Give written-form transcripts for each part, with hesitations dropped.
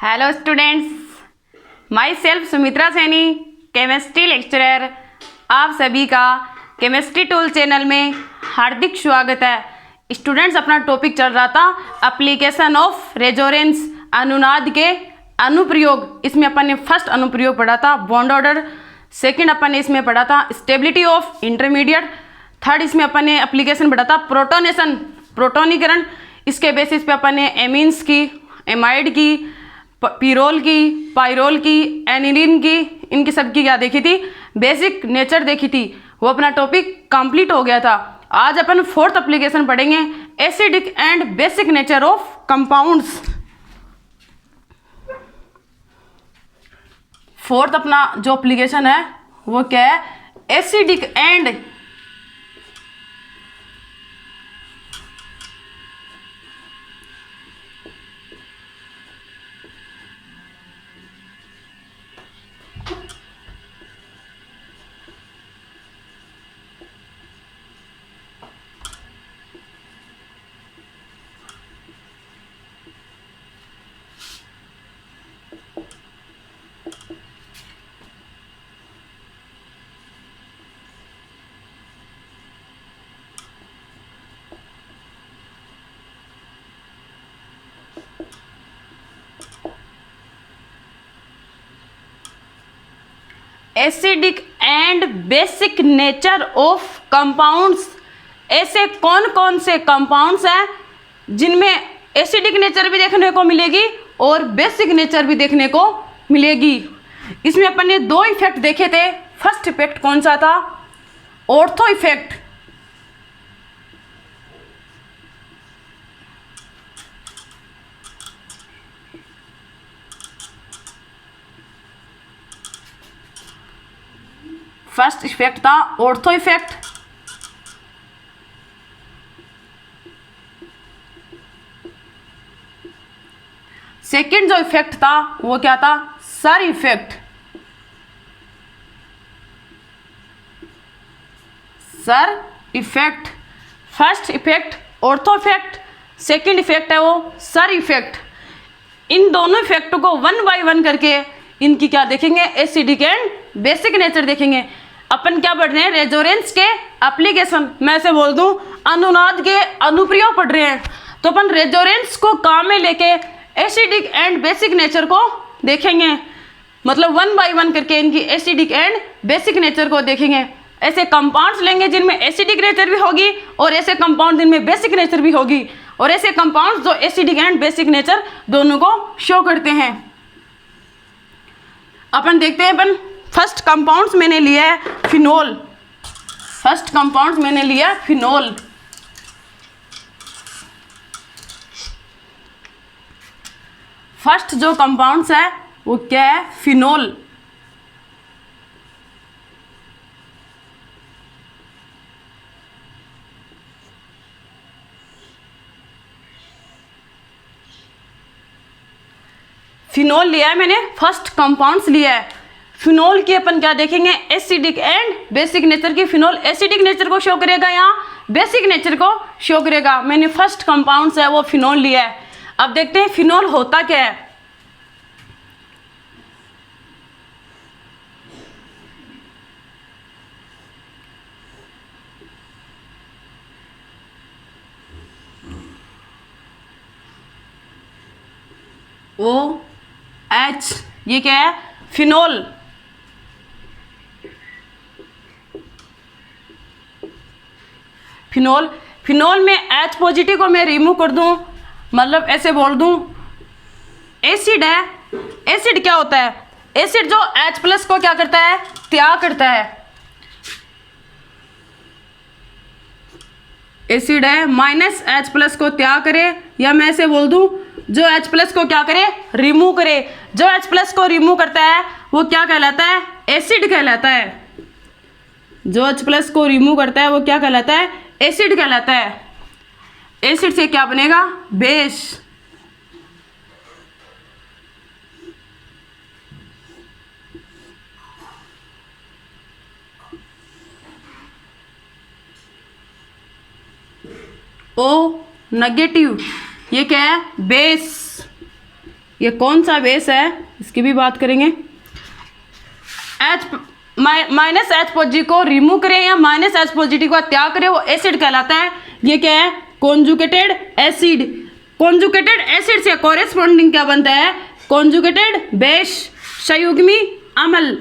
Hello students, my self Sumitra Saini, chemistry lecturer. आप सभी का केमिस्ट्री टूल चैनल में हार्दिक स्वागत है। स्टूडेंट्स, अपना टॉपिक चल रहा था एप्लीकेशन ऑफ रेजोनेंस, अनुनाद के अनुप्रयोग। इसमें अपन ने फर्स्ट अनुप्रयोग पढ़ा था बॉन्ड ऑर्डर, सेकंड अपन ने इसमें पढ़ा था स्टेबिलिटी ऑफ इंटरमीडिएट, थर्ड इसमें अपन ने एप्लीकेशन पढ़ा था प्रोटोनेशन, प्रोटोनीकरण। इसके बेसिस पे अपन ने एमीन्स की, एमाइड की, पीरोल की, पायरोल की, एनिलीन की, इनकी सबकी क्या देखी थी, बेसिक नेचर देखी थी। वो अपना टॉपिक कंप्लीट हो गया था। आज अपन फोर्थ एप्लीकेशन पढ़ेंगे acidic and basic nature of compounds. Fourth अपना जो एप्लीकेशन है वो क्या है, acidic and acidic and basic nature of compounds. ऐसे कौन कौन से कंपाउंड्स हैं जिनमें एसिडिक नेचर भी देखने को मिलेगी और बेसिक नेचर भी देखने को मिलेगी। इसमें अपन ने दो इफेक्ट देखे थे। फर्स्ट इफेक्ट कौन सा था, ऑर्थो इफेक्ट। फर्स्ट इफेक्ट था ऑर्थो इफेक्ट। सेकंड जो इफेक्ट था वो क्या था, sir effect. Sir effect, first effect ortho effect, second effect है वो सर इफेक्ट। इन दोनों इफेक्ट को वन बाय वन करके इनकी क्या देखेंगे, एसिडिक एंड बेसिक नेचर देखेंगे। अपन क्या पढ़ रहे हैं, रेजोनेंस के एप्लीकेशन। मैं से बोल दूं अनुनाद के अनुप्रयोग पढ़ रहे हैं। तो अपन रेजोनेंस को काम में लेके एसिडिक एंड बेसिक नेचर को देखेंगे, मतलब वन बाय वन करके इनकी एसिडिक एंड बेसिक नेचर को देखेंगे। ऐसे कंपाउंड्स लेंगे जिनमें एसिडिक नेचर भी होगी और ऐसे कंपाउंड जिनमें बेसिक नेचर भी होगी, और ऐसे कंपाउंड्स जो एसिडिक एंड बेसिक नेचर दोनों को शो करते हैं। अपन देखते हैं। अपन फर्स्ट कंपाउंड्स मैंने लिया है फिनोल। फर्स्ट कंपाउंड्स मैंने लिया है फिनोल। फर्स्ट जो कंपाउंड्स है वो क्या है, फिनोल। फिनोल लिया है मैंने, फर्स्ट कंपाउंड्स लिया है। फिनोल की अपन क्या देखेंगे, एसिडिक एंड बेसिक नेचर की। फिनोल एसिडिक नेचर को शो करेगा, यहाँ बेसिक नेचर को शो करेगा। मैंने फर्स्ट कंपाउंड्स है वो फिनोल लिया है। अब देखते हैं फिनोल होता क्या है। ओ एच, ये क्या है, फिनोल। फिनोल, फिनोल में एच पॉजिटिव को मैं रिमूव कर दूं, मतलब ऐसे बोल दूं एसिड है। एसिड क्या होता है, एसिड जो H प्लस को क्या करता है, त्याग करता है। एसिड है, माइनस H प्लस को त्याग करे, या मैं ऐसे बोल दूं जो H प्लस को क्या करे, रिमूव करे। जो H प्लस को रिमूव करता है वो क्या कहलाता है, एसिड कहलाता है। जो H प्लस को रिमूव करता है वो क्या कहलाता है, एसिड कहलाता है। एसिड से क्या बनेगा, बेस। O नेगेटिव, ये क्या है, बेस। ये कौन सा बेस है इसकी भी बात करेंगे। माइनस एच पॉजिटिव को रिमूव करें या माइनस एच पॉजिटिव का त्याग करें, वो एसिड कहलाता है। ये क्या है? Conjugated acid. कॉन्जुगेटेड एसिड से कॉरेस्पॉन्डिंग क्या बनता है? कॉन्जुगेटेड बेस, संयुग्मी अम्ल।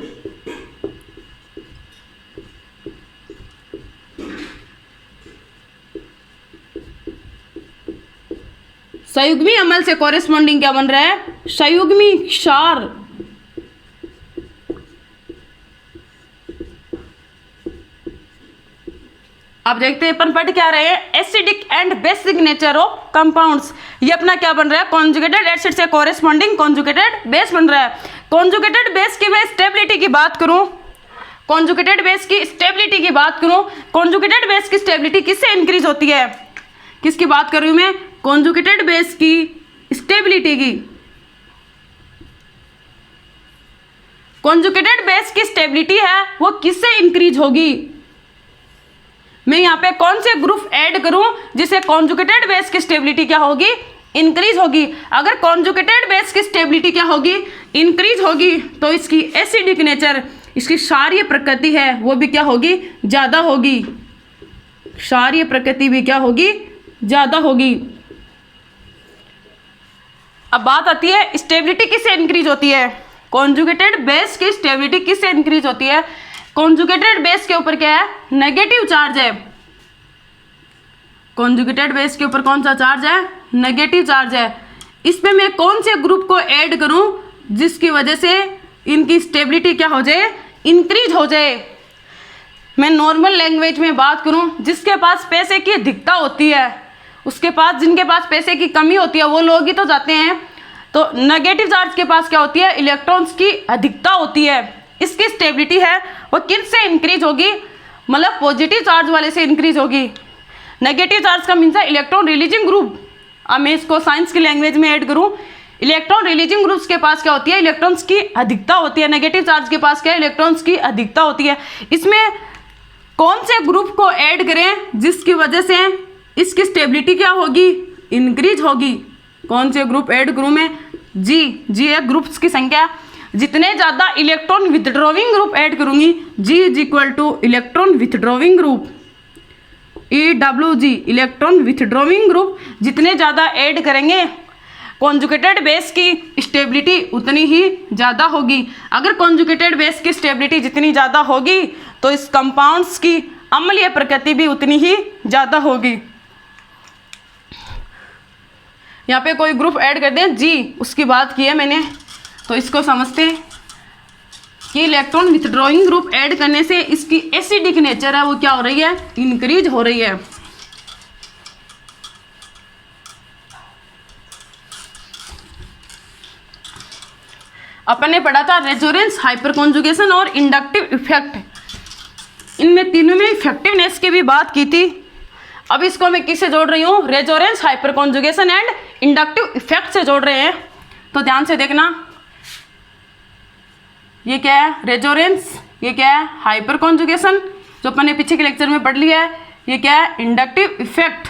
संयुग्मी अम्ल से कॉरेस्पॉन्डिंग क्या बन रहा है? संयुग्मी क्षार। अब देखते हैं अपन पढ़ क्या रहे हैं, acidic and basic nature of compounds. ये अपना क्या बन रहा है? कॉन्जुगेटेड एसिड से कॉरेस्पॉन्डिंग कॉन्जुगेटेड बेस बन रहा है। कॉन्जुगेटेड बेस की मैं स्टेबिलिटी की बात करूं, कॉन्जुगेटेड बेस की स्टेबिलिटी की बात करूं, कॉन्जुगेटेड बेस की स्टेबिलिटी किससे इंक्रीज होती है? किसकी बात कर रही हूं मैं? कॉन्जुगेटेड बेस की स्टेबिलिटी की। कॉन्जुगेटेड बेस की स्टेबिलिटी है वो किससे इंक्रीज होगी? मैं यहाँ पे कौन से ग्रुप ऐड करूं जिससे कॉन्जुगेटेड बेस की स्टेबिलिटी क्या होगी? इंक्रीज होगी। अगर कॉन्जुगेटेड बेस की स्टेबिलिटी क्या होगी? इंक्रीज होगी, तो इसकी एसिडिक नेचर, इसकी क्षारीय प्रकृति है वो भी क्या होगी? ज़्यादा होगी। क्षारीय प्रकृति भी क्या होगी? ज़्यादा होगी। अब बात आती है स्टेबिलिटी किससे इंक्रीज होती है? कॉन्जुगेटेड बेस की स्टेबिलिटी किससे इंक्रीज होती है? कॉन्जुगेटेड बेस के ऊपर क्या है? नेगेटिव चार्ज है। कॉन्जुगेटेड बेस के ऊपर कौन सा चार्ज है? नेगेटिव चार्ज है। इसमें मैं कौन से ग्रुप को ऐड करूं जिसकी वजह से इनकी स्टेबिलिटी क्या हो जाए? इंक्रीज हो जाए। मैं नॉर्मल लैंग्वेज में बात करूं, जिसके पास पैसे की अधिकता होती है, उसके पास, जिनके पास पैसे की कमी होती है वो लोग ही तो जाते हैं। तो नेगेटिव चार्ज के पास क्या होती है? इलेक्ट्रॉन्स की अधिकता होती है। इसकी स्टेबिलिटी है वो किससे इंक्रीज होगी? मतलब पॉजिटिव चार्ज वाले से इंक्रीज होगी। नेगेटिव चार्ज का मीन्स है इलेक्ट्रॉन रिलीजिंग ग्रुप। अब मैं इसको साइंस की लैंग्वेज में ऐड करूं, इलेक्ट्रॉन रिलीजिंग ग्रुप्स के पास क्या होती है? इलेक्ट्रॉन्स की अधिकता होती है। नेगेटिव चार्ज के पास क्या है? इलेक्ट्रॉन्स की अधिकता होती है। इसमें कौन से ग्रुप को ऐड करें जिसकी वजह से इसकी स्टेबिलिटी क्या होगी? इंक्रीज होगी। कौन से ग्रुप ऐड करूं मैं? जी है ग्रुप्स की संख्या। जितने ज़्यादा इलेक्ट्रॉन विथड्रॉविंग ग्रुप ऐड करूंगी, G is equal to electron withdrawing group, EWG, electron withdrawing group जितने ज़्यादा ऐड करेंगे कॉन्जुगेटेड बेस की स्टेबिलिटी उतनी ही ज़्यादा होगी। अगर कॉन्जुगेटेड बेस की स्टेबिलिटी जितनी ज़्यादा होगी तो इस कंपाउंड्स की अम्लीय प्रकृति भी उतनी ही ज़्यादा होगी। यहाँ पे कोई ग्रुप ऐड कर दें, जी उसकी बात की है मैंने, तो इसको समझते हैं कि इलेक्ट्रॉन विथड्रॉइंग ग्रुप ऐड करने से इसकी एसिडिक नेचर है वो क्या हो रही है? इंक्रीज हो रही है। अपन ने पढ़ा था रेजोनेंस, हाइपर कॉन्जुगेशन और इंडक्टिव इफेक्ट। इनमें तीनों में इफेक्टिवनेस की भी बात की थी। अब इसको मैं किससे जोड़ रही हूँ? Resonance, hyperconjugation and inductive effect से जोड़ रहे हैं। तो ध्यान से देखना, ये क्या है? रेजोनेंस। ये क्या है? हाइपर कॉन्जुगेशन, जो अपन ने पीछे के लेक्चर में पढ़ लिया है। ये क्या है? Inductive effect.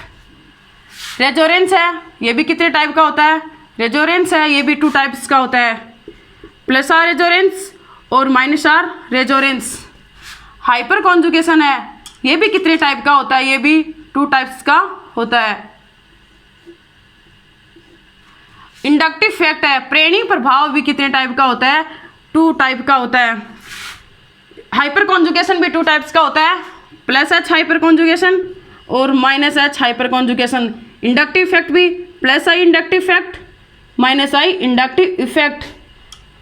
रेजोनेंस है, ये भी कितने टाइप का होता है? रेजोनेंस है, ये भी 2 टाइप्स का होता है, प्लस आर रेजोनेंस और minus R resonance. Hyper conjugation है, ये भी कितने टाइप का होता है? ये भी 2 टाइप्स का होता है। इंडक्टिव इफेक्ट है, प्रेरणिक प्रभाव भी कितने टाइप का होता है? 2 टाइप का होता है। हाइपर कॉन्जुगेशन भी 2 टाइप्स का होता है, प्लस एच हाइपर कॉन्जुगेशन और minus H hyper conjugation. Inductive effect भी plus I inductive effect, minus I inductive effect.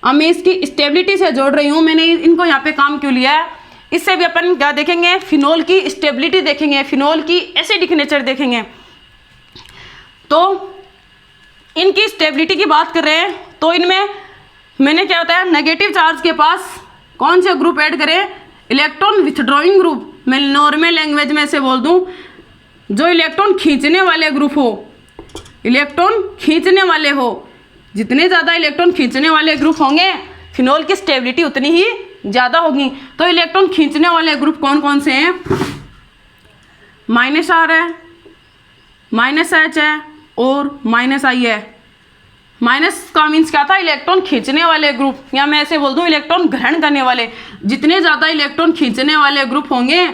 अब मैं इसकी स्टेबिलिटी से जोड़ रही हूँ, मैंने इनको यहाँ पे काम क्यों लिया है? इससे भी अपन क्या देखेंगे? फिनोल की स्टेबिलिटी देखेंगे, फिनोल की एसिडिक नेचर देखेंगे। तो इनकी स्टेबिलिटी की बात कर रहे हैं, तो इनमें मैंने क्या होता है? नेगेटिव चार्ज के पास कौन से ग्रुप ऐड करें? Electron withdrawing group. मैं नॉर्मल लैंग्वेज में से बोल दूं, जो इलेक्ट्रॉन खींचने वाले ग्रुप हो, इलेक्ट्रॉन खींचने वाले हो, जितने ज़्यादा इलेक्ट्रॉन खींचने वाले ग्रुप होंगे फिनोल की स्टेबिलिटी उतनी ही ज़्यादा होगी। तो इलेक्ट्रॉन खींचने वाले ग्रुप कौन कौन से हैं? माइनस आर है, माइनस एच है और माइनस आई है। माइनस का मीन्स क्या था, इलेक्ट्रॉन खींचने वाले ग्रुप, या मैं ऐसे बोल दूं इलेक्ट्रॉन ग्रहण करने वाले। जितने ज़्यादा इलेक्ट्रॉन खींचने वाले ग्रुप होंगे,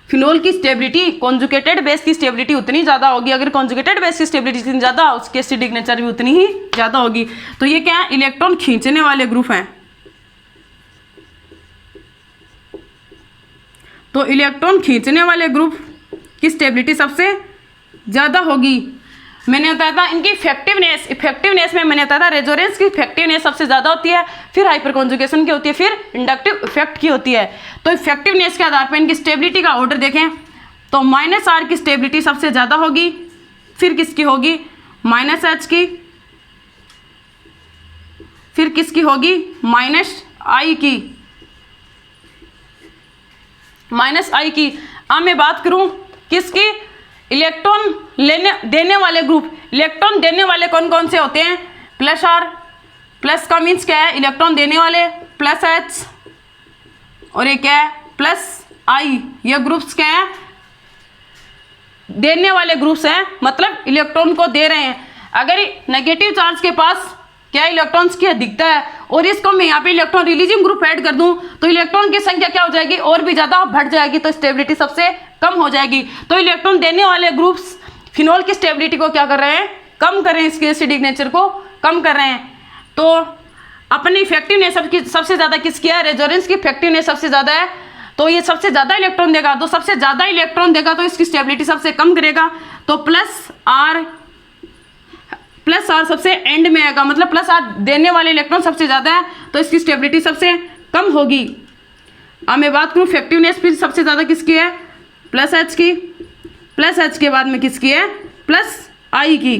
फिनोल की स्टेबिलिटी, कॉन्जुगेटेड बेस की स्टेबिलिटी उतनी ज़्यादा होगी। अगर कॉन्जुगेटेड बेस की स्टेबिलिटी जितनी ज़्यादा, उसकी एसिडिक नेचर भी उतनी ही ज़्यादा होगी। तो ये क्या है, इलेक्ट्रॉन खींचने वाले ग्रुप हैं। तो इलेक्ट्रॉन खींचने वाले ग्रुप की स्टेबिलिटी सबसे ज़्यादा होगी। मैंने बताया था इनकी इफेक्टिवनेस में मैंने बताया था रेजोनेंस की इफेक्टिवनेस सबसे ज़्यादा होती है, फिर हाइपर कॉन्जुगेशन की होती है, फिर इंडक्टिव इफेक्ट की होती है। तो इफेक्टिवनेस के आधार पर इनकी स्टेबिलिटी का ऑर्डर देखें तो -R की स्टेबिलिटी सबसे ज़्यादा होगी, फिर किसकी होगी, -H की, फिर किसकी होगी, -I की, -I की। अब मैं बात करूं किसकी, इलेक्ट्रॉन देने वाले ग्रुप। इलेक्ट्रॉन देने वाले कौन कौन से होते हैं, +R, प्लस का मीन्स क्या है, इलेक्ट्रॉन देने वाले, +H, और ये क्या है, +I। ये ग्रुप्स क्या है, देने वाले ग्रुप्स हैं, मतलब इलेक्ट्रॉन को दे रहे हैं। अगर नेगेटिव चार्ज के पास क्या इलेक्ट्रॉन्स की अधिकता है और इसको मैं यहाँ पे इलेक्ट्रॉन रिलीजिंग ग्रुप ऐड कर दूं तो इलेक्ट्रॉन की संख्या क्या हो जाएगी, और भी ज़्यादा बढ़ जाएगी, तो स्टेबिलिटी सबसे कम हो जाएगी। तो इलेक्ट्रॉन देने वाले ग्रुप्स फिनोल की स्टेबिलिटी को क्या कर रहे हैं, कम कर रहे हैं, इसके एसिडिक नेचर को कम कर रहे हैं। तो अपनी इफेक्टिवनेस सबसे ज़्यादा किसकी है, रेजोनेंस की इफेक्टिवनेस सबसे ज़्यादा है। तो ये सबसे ज़्यादा इलेक्ट्रॉन देगा, तो सबसे ज़्यादा इलेक्ट्रॉन देगा तो इसकी स्टेबिलिटी सबसे कम करेगा। तो +R सबसे एंड में आएगा, मतलब +R देने वाले इलेक्ट्रॉन सबसे ज़्यादा है, तो इसकी स्टेबिलिटी सबसे कम होगी। अब मैं बात करूँ इफेक्टिवनेस फिर सबसे ज़्यादा किसकी है, +H की, +H के बाद में किसकी है, +I की।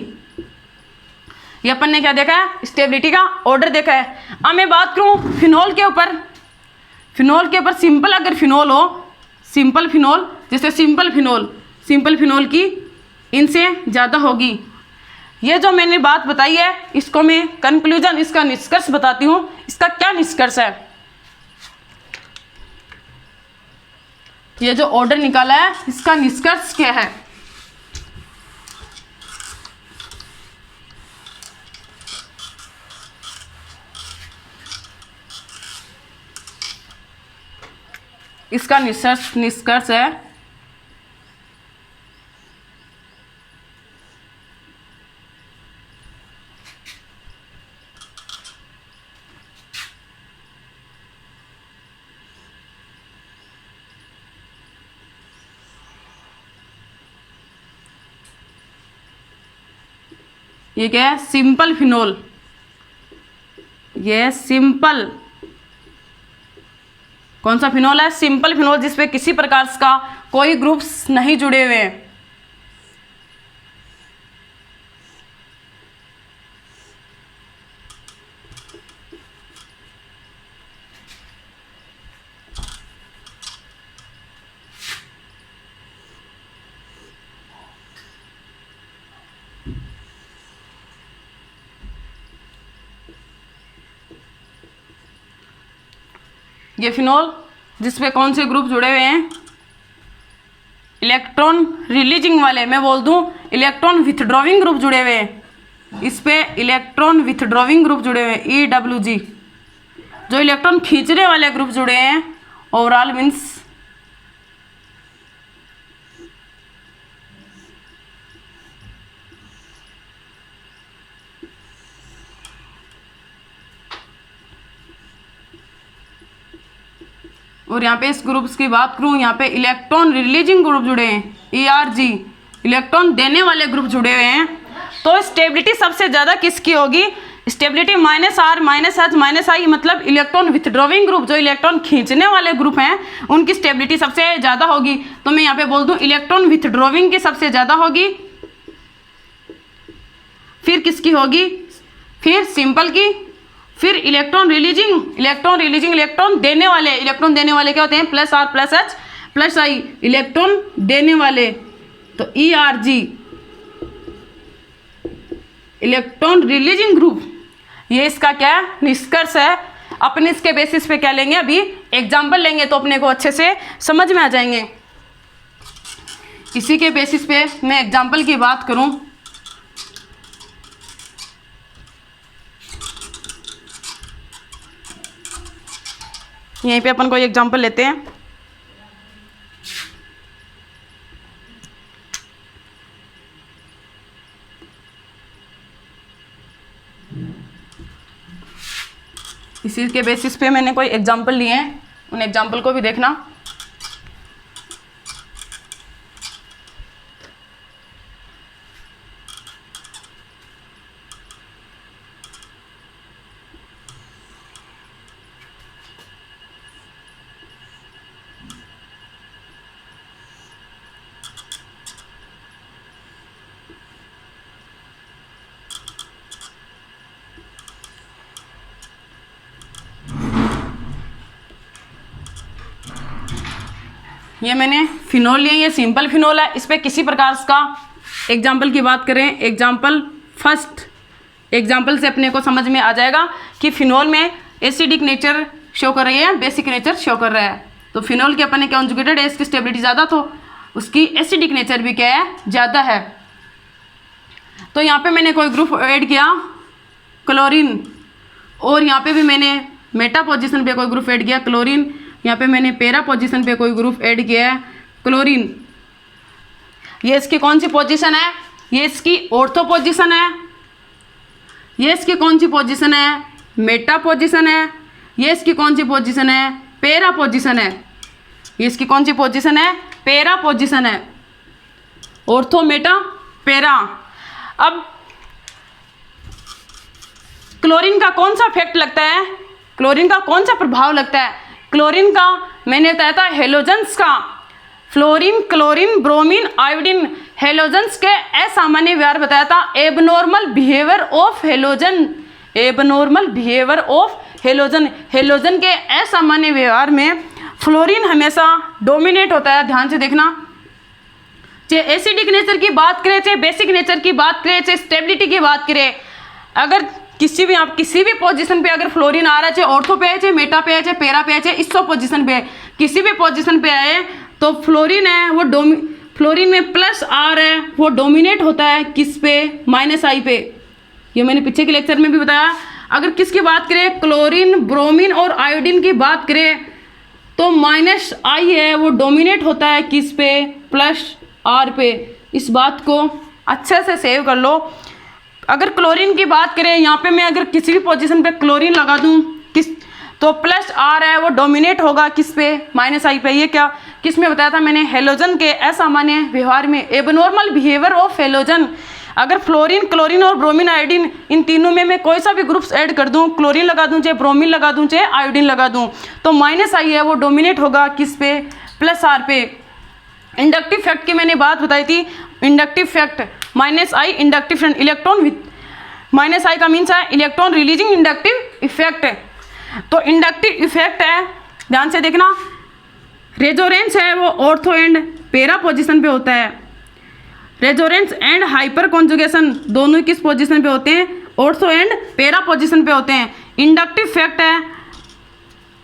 ये अपन ने क्या देखा है, स्टेबिलिटी का ऑर्डर देखा है। अब मैं बात करूँ फिनोल के ऊपर। फिनोल के ऊपर सिंपल अगर फिनोल हो, सिंपल फिनोल, जैसे सिंपल फिनोल की इनसे ज़्यादा होगी। ये जो मैंने बात बताई है इसको मैं कंक्लूजन, इसका निष्कर्ष बताती हूँ। इसका क्या निष्कर्ष है, ये जो ऑर्डर निकाला है इसका निष्कर्ष क्या है। इसका निष्कर्ष है ये क्या है, सिंपल फिनोल। ये सिंपल कौन सा फिनोल है, सिंपल फिनोल, जिसपे किसी प्रकार का कोई ग्रुप्स नहीं जुड़े हुए हैं। ये फिनोल जिसपे कौन से ग्रुप जुड़े हुए हैं, इलेक्ट्रॉन रिलीजिंग वाले, मैं बोल दूं इलेक्ट्रॉन विथड्रॉविंग ग्रुप जुड़े हुए हैं। इस पे इलेक्ट्रॉन विथड्रॉविंग ग्रुप जुड़े हुए हैं, EWG। जो इलेक्ट्रॉन खींचने वाले ग्रुप जुड़े हैं ओवरऑल मीन्स और यहाँ पे इस ग्रुप्स की बात करूँ, यहाँ पे इलेक्ट्रॉन रिलीजिंग ग्रुप जुड़े हैं, ERG, इलेक्ट्रॉन देने वाले ग्रुप जुड़े हुए हैं। तो स्टेबिलिटी सबसे ज़्यादा किसकी होगी, स्टेबिलिटी -R, -H, -I, मतलब इलेक्ट्रॉन विथड्रॉविंग ग्रुप, जो इलेक्ट्रॉन खींचने वाले ग्रुप हैं उनकी स्टेबिलिटी सबसे ज़्यादा होगी। तो मैं यहाँ पे बोल दूँ इलेक्ट्रॉन विथड्रॉविंग की सबसे ज़्यादा होगी, फिर किसकी होगी, फिर सिंपल की, फिर इलेक्ट्रॉन रिलीजिंग इलेक्ट्रॉन देने वाले क्या होते हैं, +R, +H, +I, इलेक्ट्रॉन देने वाले। तो ERG, इलेक्ट्रॉन रिलीजिंग ग्रुप, ये इसका क्या निष्कर्ष है। अपने इसके बेसिस पे क्या लेंगे, अभी एग्जाम्पल लेंगे तो अपने को अच्छे से समझ में आ जाएंगे। इसी के बेसिस पे मैं एग्जाम्पल की बात करूं यहीं पे अपन कोई एग्जांपल लेते हैं। इसी के बेसिस पे मैंने कोई एग्जांपल लिए हैं, उन एग्जांपल को भी देखना। ये मैंने फिनोल लिए, ये सिंपल फिनोल है, इस पर किसी प्रकार का एग्जाम्पल की बात करें, एग्जाम्पल फर्स्ट एग्जाम्पल से अपने को समझ में आ जाएगा कि फिनोल में एसिडिक नेचर शो कर रही है, बेसिक नेचर शो कर रहा है। तो फिनोल के अपने कॉन्जुगेटेड है, इसकी स्टेबिलिटी ज़्यादा, तो उसकी एसिडिक नेचर भी क्या है, ज़्यादा है। तो यहाँ पे मैंने कोई ग्रुप ऐड किया क्लोरीन, और यहाँ पे भी मैंने मेटा पोजीशन पे कोई ग्रुप ऐड किया क्लोरीन, यहाँ पे मैंने पैरा पोजीशन पे कोई ग्रुप ऐड किया है क्लोरीन। ये इसकी कौन सी पोजीशन है, ये इसकी ऑर्थो पोजीशन है। ये इसकी कौन सी पोजीशन है, मेटा पोजीशन है। ये इसकी कौन सी पोजीशन है, पैरा पोजीशन है। ये इसकी कौन सी पोजीशन है, पैरा पोजीशन है। Ortho, Meta, para. अब क्लोरीन का कौन सा इफेक्ट लगता है, क्लोरीन का कौन सा प्रभाव लगता है? क्लोरीन का मैंने बताया था हेलोजेंस का, fluorine, chlorine, bromine, iodine, halogens के असामान्य व्यवहार बताया था। Abnormal behaviour of halogen, abnormal behaviour of halogen, halogen के असामान्य व्यवहार में फ्लोरीन हमेशा डोमिनेट होता है। ध्यान से देखना, चाहे एसिडिक नेचर की बात करें, चाहे बेसिक नेचर की बात करें, चाहे स्टेबिलिटी की बात करें, अगर किसी भी आप किसी भी पोजीशन पे अगर फ्लोरीन आ रहा है, चाहे ऑर्थो पे है, चाहे मेटा पे है, चाहे पैरा पे है, चाहे इसो पोजीशन पे है, किसी भी पोजीशन पे आए तो फ्लोरीन है वो फ्लोरीन में प्लस आर है वो डोमिनेट होता है किस पे, माइनस आई पे। ये मैंने पीछे के लेक्चर में भी बताया। अगर किसकी बात करें, क्लोरीन, ब्रोमीन और आयोडीन की बात करें तो माइनस आई है वो डोमिनेट होता है किस पे, प्लस आर पे। इस बात को अच्छे से सेव कर लो। अगर क्लोरीन की बात करें, यहाँ पे मैं अगर किसी भी पोजीशन पे क्लोरीन लगा दूँ किस, तो प्लस आर है वो डोमिनेट होगा किस पे, माइनस आई पे। ये क्या किस में बताया था मैंने, हेलोजन के असामान्य व्यवहार में, एबनॉर्मल बिहेवियर ऑफ हेलोजन। अगर फ्लोरीन, क्लोरीन और ब्रोमीन, आयोडीन, इन तीनों में मैं कोई सा भी ग्रुप्स ऐड कर दूं, क्लोरीन लगा दूं, चाहे ब्रोमीन लगा दूं, चाहे आयोडीन लगा दूं, तो माइनस आई है वो डोमिनेट होगा किस पे, प्लस आर पे। इंडक्टिव फैक्ट की मैंने बात बताई थी, inductive effect minus I, inductive effect electron with minus I का मीन्स है इलेक्ट्रॉन रिलीजिंग इंडक्टिव इफेक्ट। तो इंडक्टिव इफेक्ट है, ध्यान से देखना, रेजोनेंस है वो ऑर्थो एंड पैरा पोजीशन पे होता है। रेजोनेंस एंड हाइपर कॉन्जुगेशन दोनों किस पोजीशन पे होते हैं, ऑर्थो एंड पैरा पोजीशन पे होते हैं। इंडक्टिव फैक्ट है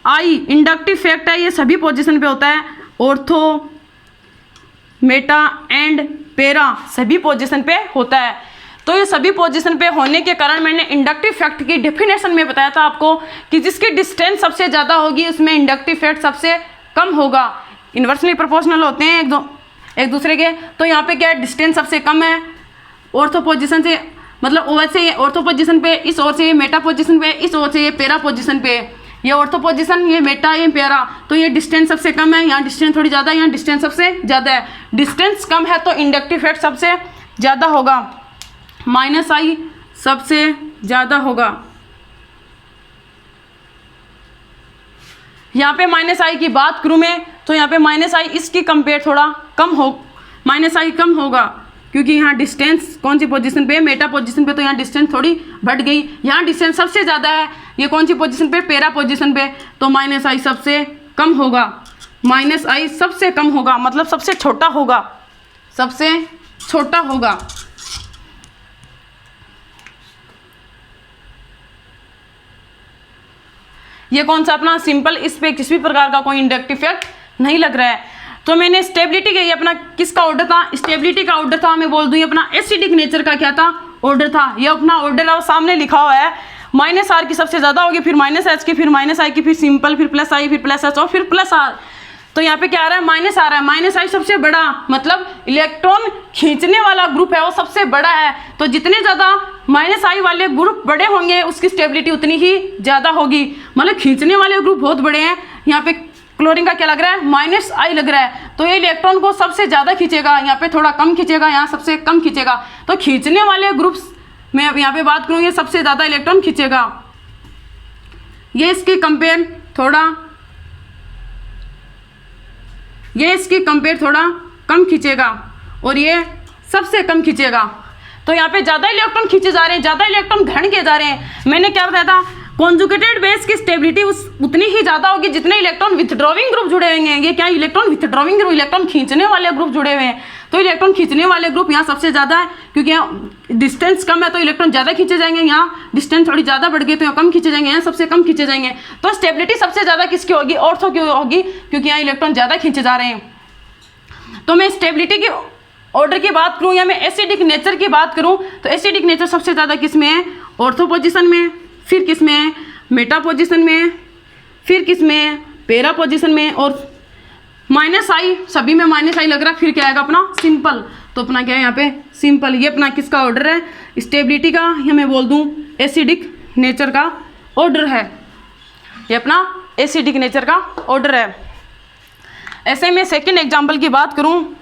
आई, इंडक्टिव फैक्ट है ये सभी पोजीशन पे होता है, ऑर्थो, मेटा एंड पैरा सभी पोजीशन पे होता है। तो ये सभी पोजीशन पे होने के कारण मैंने इंडक्टिव फैक्ट की डेफिनेशन में बताया था आपको कि जिसकी डिस्टेंस सबसे ज़्यादा होगी उसमें इंडक्टिव फैक्ट सबसे कम होगा। इन्वर्सली प्रोपोर्शनल होते हैं एक दूसरे के। तो यहाँ पे क्या है, डिस्टेंस सबसे कम है ऑर्थो पोजीशन से, मतलब ओ से ये ऑर्थो पोजीशन पे, इस ओर से ये मेटा पोजीशन पे, इस ओर से ये पैरा पोजीशन पे। ये ऑर्थो पोजीशन, ये मेटा, ये पैरा, तो ये डिस्टेंस सबसे कम है, यहाँ डिस्टेंस थोड़ी ज़्यादा है, यहाँ डिस्टेंस सबसे ज़्यादा है। डिस्टेंस कम है तो इंडक्टिव फैक्ट सबसे ज़्यादा होगा, माइनस आई सबसे ज़्यादा होगा। यहाँ पे माइनस आई की बात करूँ मैं तो यहाँ पे माइनस आई इसकी कंपेयर थोड़ा कम हो, माइनस आई कम होगा क्योंकि यहाँ डिस्टेंस कौन सी पोजीशन पे है, मेटा पोजीशन पे, तो यहाँ डिस्टेंस थोड़ी बढ़ गई। यहाँ डिस्टेंस सबसे ज़्यादा है, ये कौन सी पोजीशन पे, पैरा पोजीशन पे, तो माइनस आई सबसे कम होगा। माइनस आई सबसे कम होगा मतलब सबसे छोटा होगा, सबसे छोटा होगा। ये कौन सा अपना सिंपल, इस पे किसी भी प्रकार का कोई इंडक्टिव इफेक्ट नहीं लग रहा है। तो मैंने स्टेबिलिटी के, ये अपना किसका ऑर्डर था, स्टेबिलिटी का ऑर्डर था। मैं बोल दूँ ये अपना एसिडिक नेचर का क्या था, ऑर्डर था। ये अपना ऑर्डर है, सामने लिखा हुआ है माइनस आर की सबसे ज़्यादा होगी, फिर माइनस एच की, फिर माइनस आई की, फिर सिंपल, फिर प्लस आई, फिर प्लस एच और फिर प्लस आर। तो यहाँ पे क्या आ रहा है, माइनस आ रहा है। माइनस आई सबसे बड़ा, मतलब इलेक्ट्रॉन खींचने वाला ग्रुप है वो सबसे बड़ा है। तो जितने ज़्यादा माइनस आई वाले ग्रुप बड़े होंगे उसकी स्टेबिलिटी उतनी ही ज़्यादा होगी। मतलब खींचने वाले ग्रुप बहुत बड़े हैं। यहाँ पे क्लोरीन का क्या लग रहा है, माइनस आई लग रहा है, तो ये इलेक्ट्रॉन को सबसे ज़्यादा खींचेगा, यहाँ पे थोड़ा कम खींचेगा, यहाँ सबसे कम खींचेगा। तो खींचने वाले ग्रुप्स में अब यहाँ पे बात करूँ, ये सबसे ज़्यादा इलेक्ट्रॉन खींचेगा। ये इसकी कंपेयर थोड़ा कम खींचेगा और ये सबसे कम खींचेगा। तो यहाँ पे ज़्यादा इलेक्ट्रॉन खींचे जा रहे हैं, ज़्यादा इलेक्ट्रॉन ग्रहण किए जा रहे हैं। मैंने क्या बताया था, कॉन्जुगेटेड बेस की स्टेबिलिटी उतनी ही ज़्यादा होगी जितने इलेक्ट्रॉन विथड्रॉविंग ग्रुप जुड़े हुए हैं। ये क्या, इलेक्ट्रॉन विथड्रॉविंग ग्रुप, इलेक्ट्रॉन खींचने वाले ग्रुप जुड़े हुए हैं। तो इलेक्ट्रॉन खींचने वाले ग्रुप यहाँ सबसे ज़्यादा है, क्योंकि यहाँ डिस्टेंस कम है तो इलेक्ट्रॉन ज़्यादा खींचे जाएंगे। यहाँ डिस्टेंस थोड़ी ज़्यादा बढ़ गई तो यहाँ कम खींचे जाएंगे, यहाँ सबसे कम खींचे जाएंगे। तो स्टेबिलिटी सबसे ज़्यादा किसकी होगी, ऑर्थो की होगी, क्योंकि यहाँ इलेक्ट्रॉन ज़्यादा खींचे जा रहे हैं। तो मैं स्टेबिलिटी की ऑर्डर की बात करूँ या मैं एसिडिक नेचर की बात करूँ, तो एसिडिक नेचर सबसे ज़्यादा किस में है, ऑर्थो पोजिशन में, फिर किस में है, मेटा पोजिशन में, फिर किस में है, पेरा पोजिशन में, और माइनस आई, सभी में माइनस आई लग रहा है। फिर क्या आएगा अपना सिंपल, तो अपना क्या है यहाँ पे सिंपल। ये अपना किसका ऑर्डर है, स्टेबिलिटी का, या मैं बोल दूँ एसिडिक नेचर का ऑर्डर है। ये अपना एसिडिक नेचर का ऑर्डर है। ऐसे में सेकंड एग्जाम्पल की बात करूँ,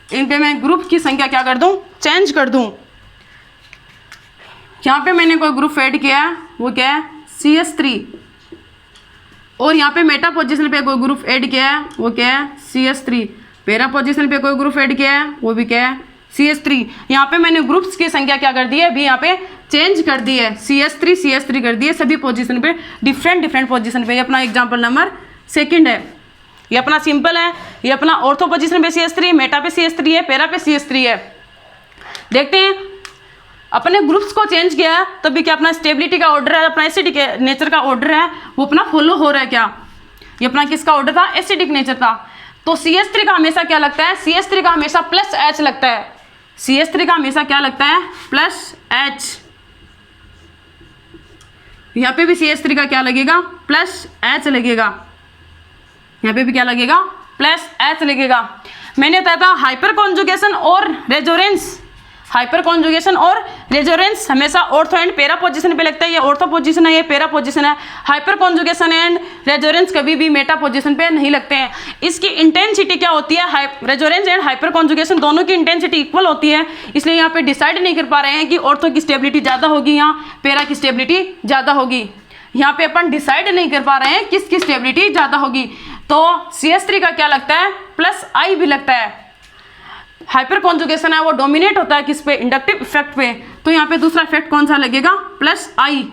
इन पे मैं ग्रुप की संख्या क्या कर दूं, चेंज कर दूं। यहाँ पे मैंने कोई ग्रुप ऐड किया है, वो क्या है, CS3, और यहाँ पे मेटा पोजीशन पे कोई ग्रुप ऐड किया है, वो क्या है, CS3। पेरा पोजीशन पे कोई ग्रुप ऐड किया है, वो भी क्या है, CS3। यहाँ पे मैंने ग्रुप्स की संख्या क्या कर दी है, अभी यहाँ पे चेंज कर दी है, CS3 कर दी है, सभी पोजीशन पे डिफरेंट पोजीशन पे। ये अपना एग्जाम्पल नंबर सेकंड है। ये अपना सिंपल है, ये अपना ऑर्थो पोजीशन पे CS3, मेटा पे CS3 है, पेरा पे CS3 है। देखते हैं अपने ग्रुप्स को चेंज किया है तभी क्या अपना स्टेबिलिटी का ऑर्डर है, अपना एसिडिक नेचर का ऑर्डर है, वो अपना फॉलो हो रहा है क्या। ये अपना किसका ऑर्डर था, एसिडिक नेचर था। तो CS3 का हमेशा क्या लगता है, CS3 का हमेशा प्लस H लगता है। CS3 का हमेशा क्या लगता है, प्लस H। यहाँ पे भी CS3 का क्या लगेगा, प्लस H लगेगा। यहाँ पे भी क्या लगेगा, प्लस H लगेगा। मैंने बताया था हाइपर कॉन्जुगेशन और रेजोनेंस, हाइपर कॉन्जुगेशन और रेजोनेंस हमेशा ऑर्थो एंड पेरा पोजीशन पे लगता है। ये ऑर्थो पोजीशन है, ये पेरा पोजीशन है। हाइपर कॉन्जुगेशन एंड रेजोनेंस कभी भी मेटा पोजीशन पे नहीं लगते हैं। इसकी इंटेंसिटी क्या होती है, रेजोनेंस एंड हाइपर कॉन्जुगेशन दोनों की इंटेंसिटी इक्वल होती है, इसलिए यहाँ पे डिसाइड नहीं कर पा रहे हैं कि ऑर्थो की स्टेबिलिटी ज़्यादा होगी या पेरा की स्टेबिलिटी ज़्यादा होगी। यहाँ पे अपन डिसाइड नहीं कर पा रहे हैं किसकी स्टेबिलिटी ज़्यादा होगी। तो CS3 का क्या लगता है, प्लस I भी लगता है। हाइपर कॉन्जुगेशन है वो डोमिनेट होता है किस पे, इंडक्टिव इफेक्ट पे। तो यहाँ पे दूसरा इफेक्ट कौन सा लगेगा, प्लस I।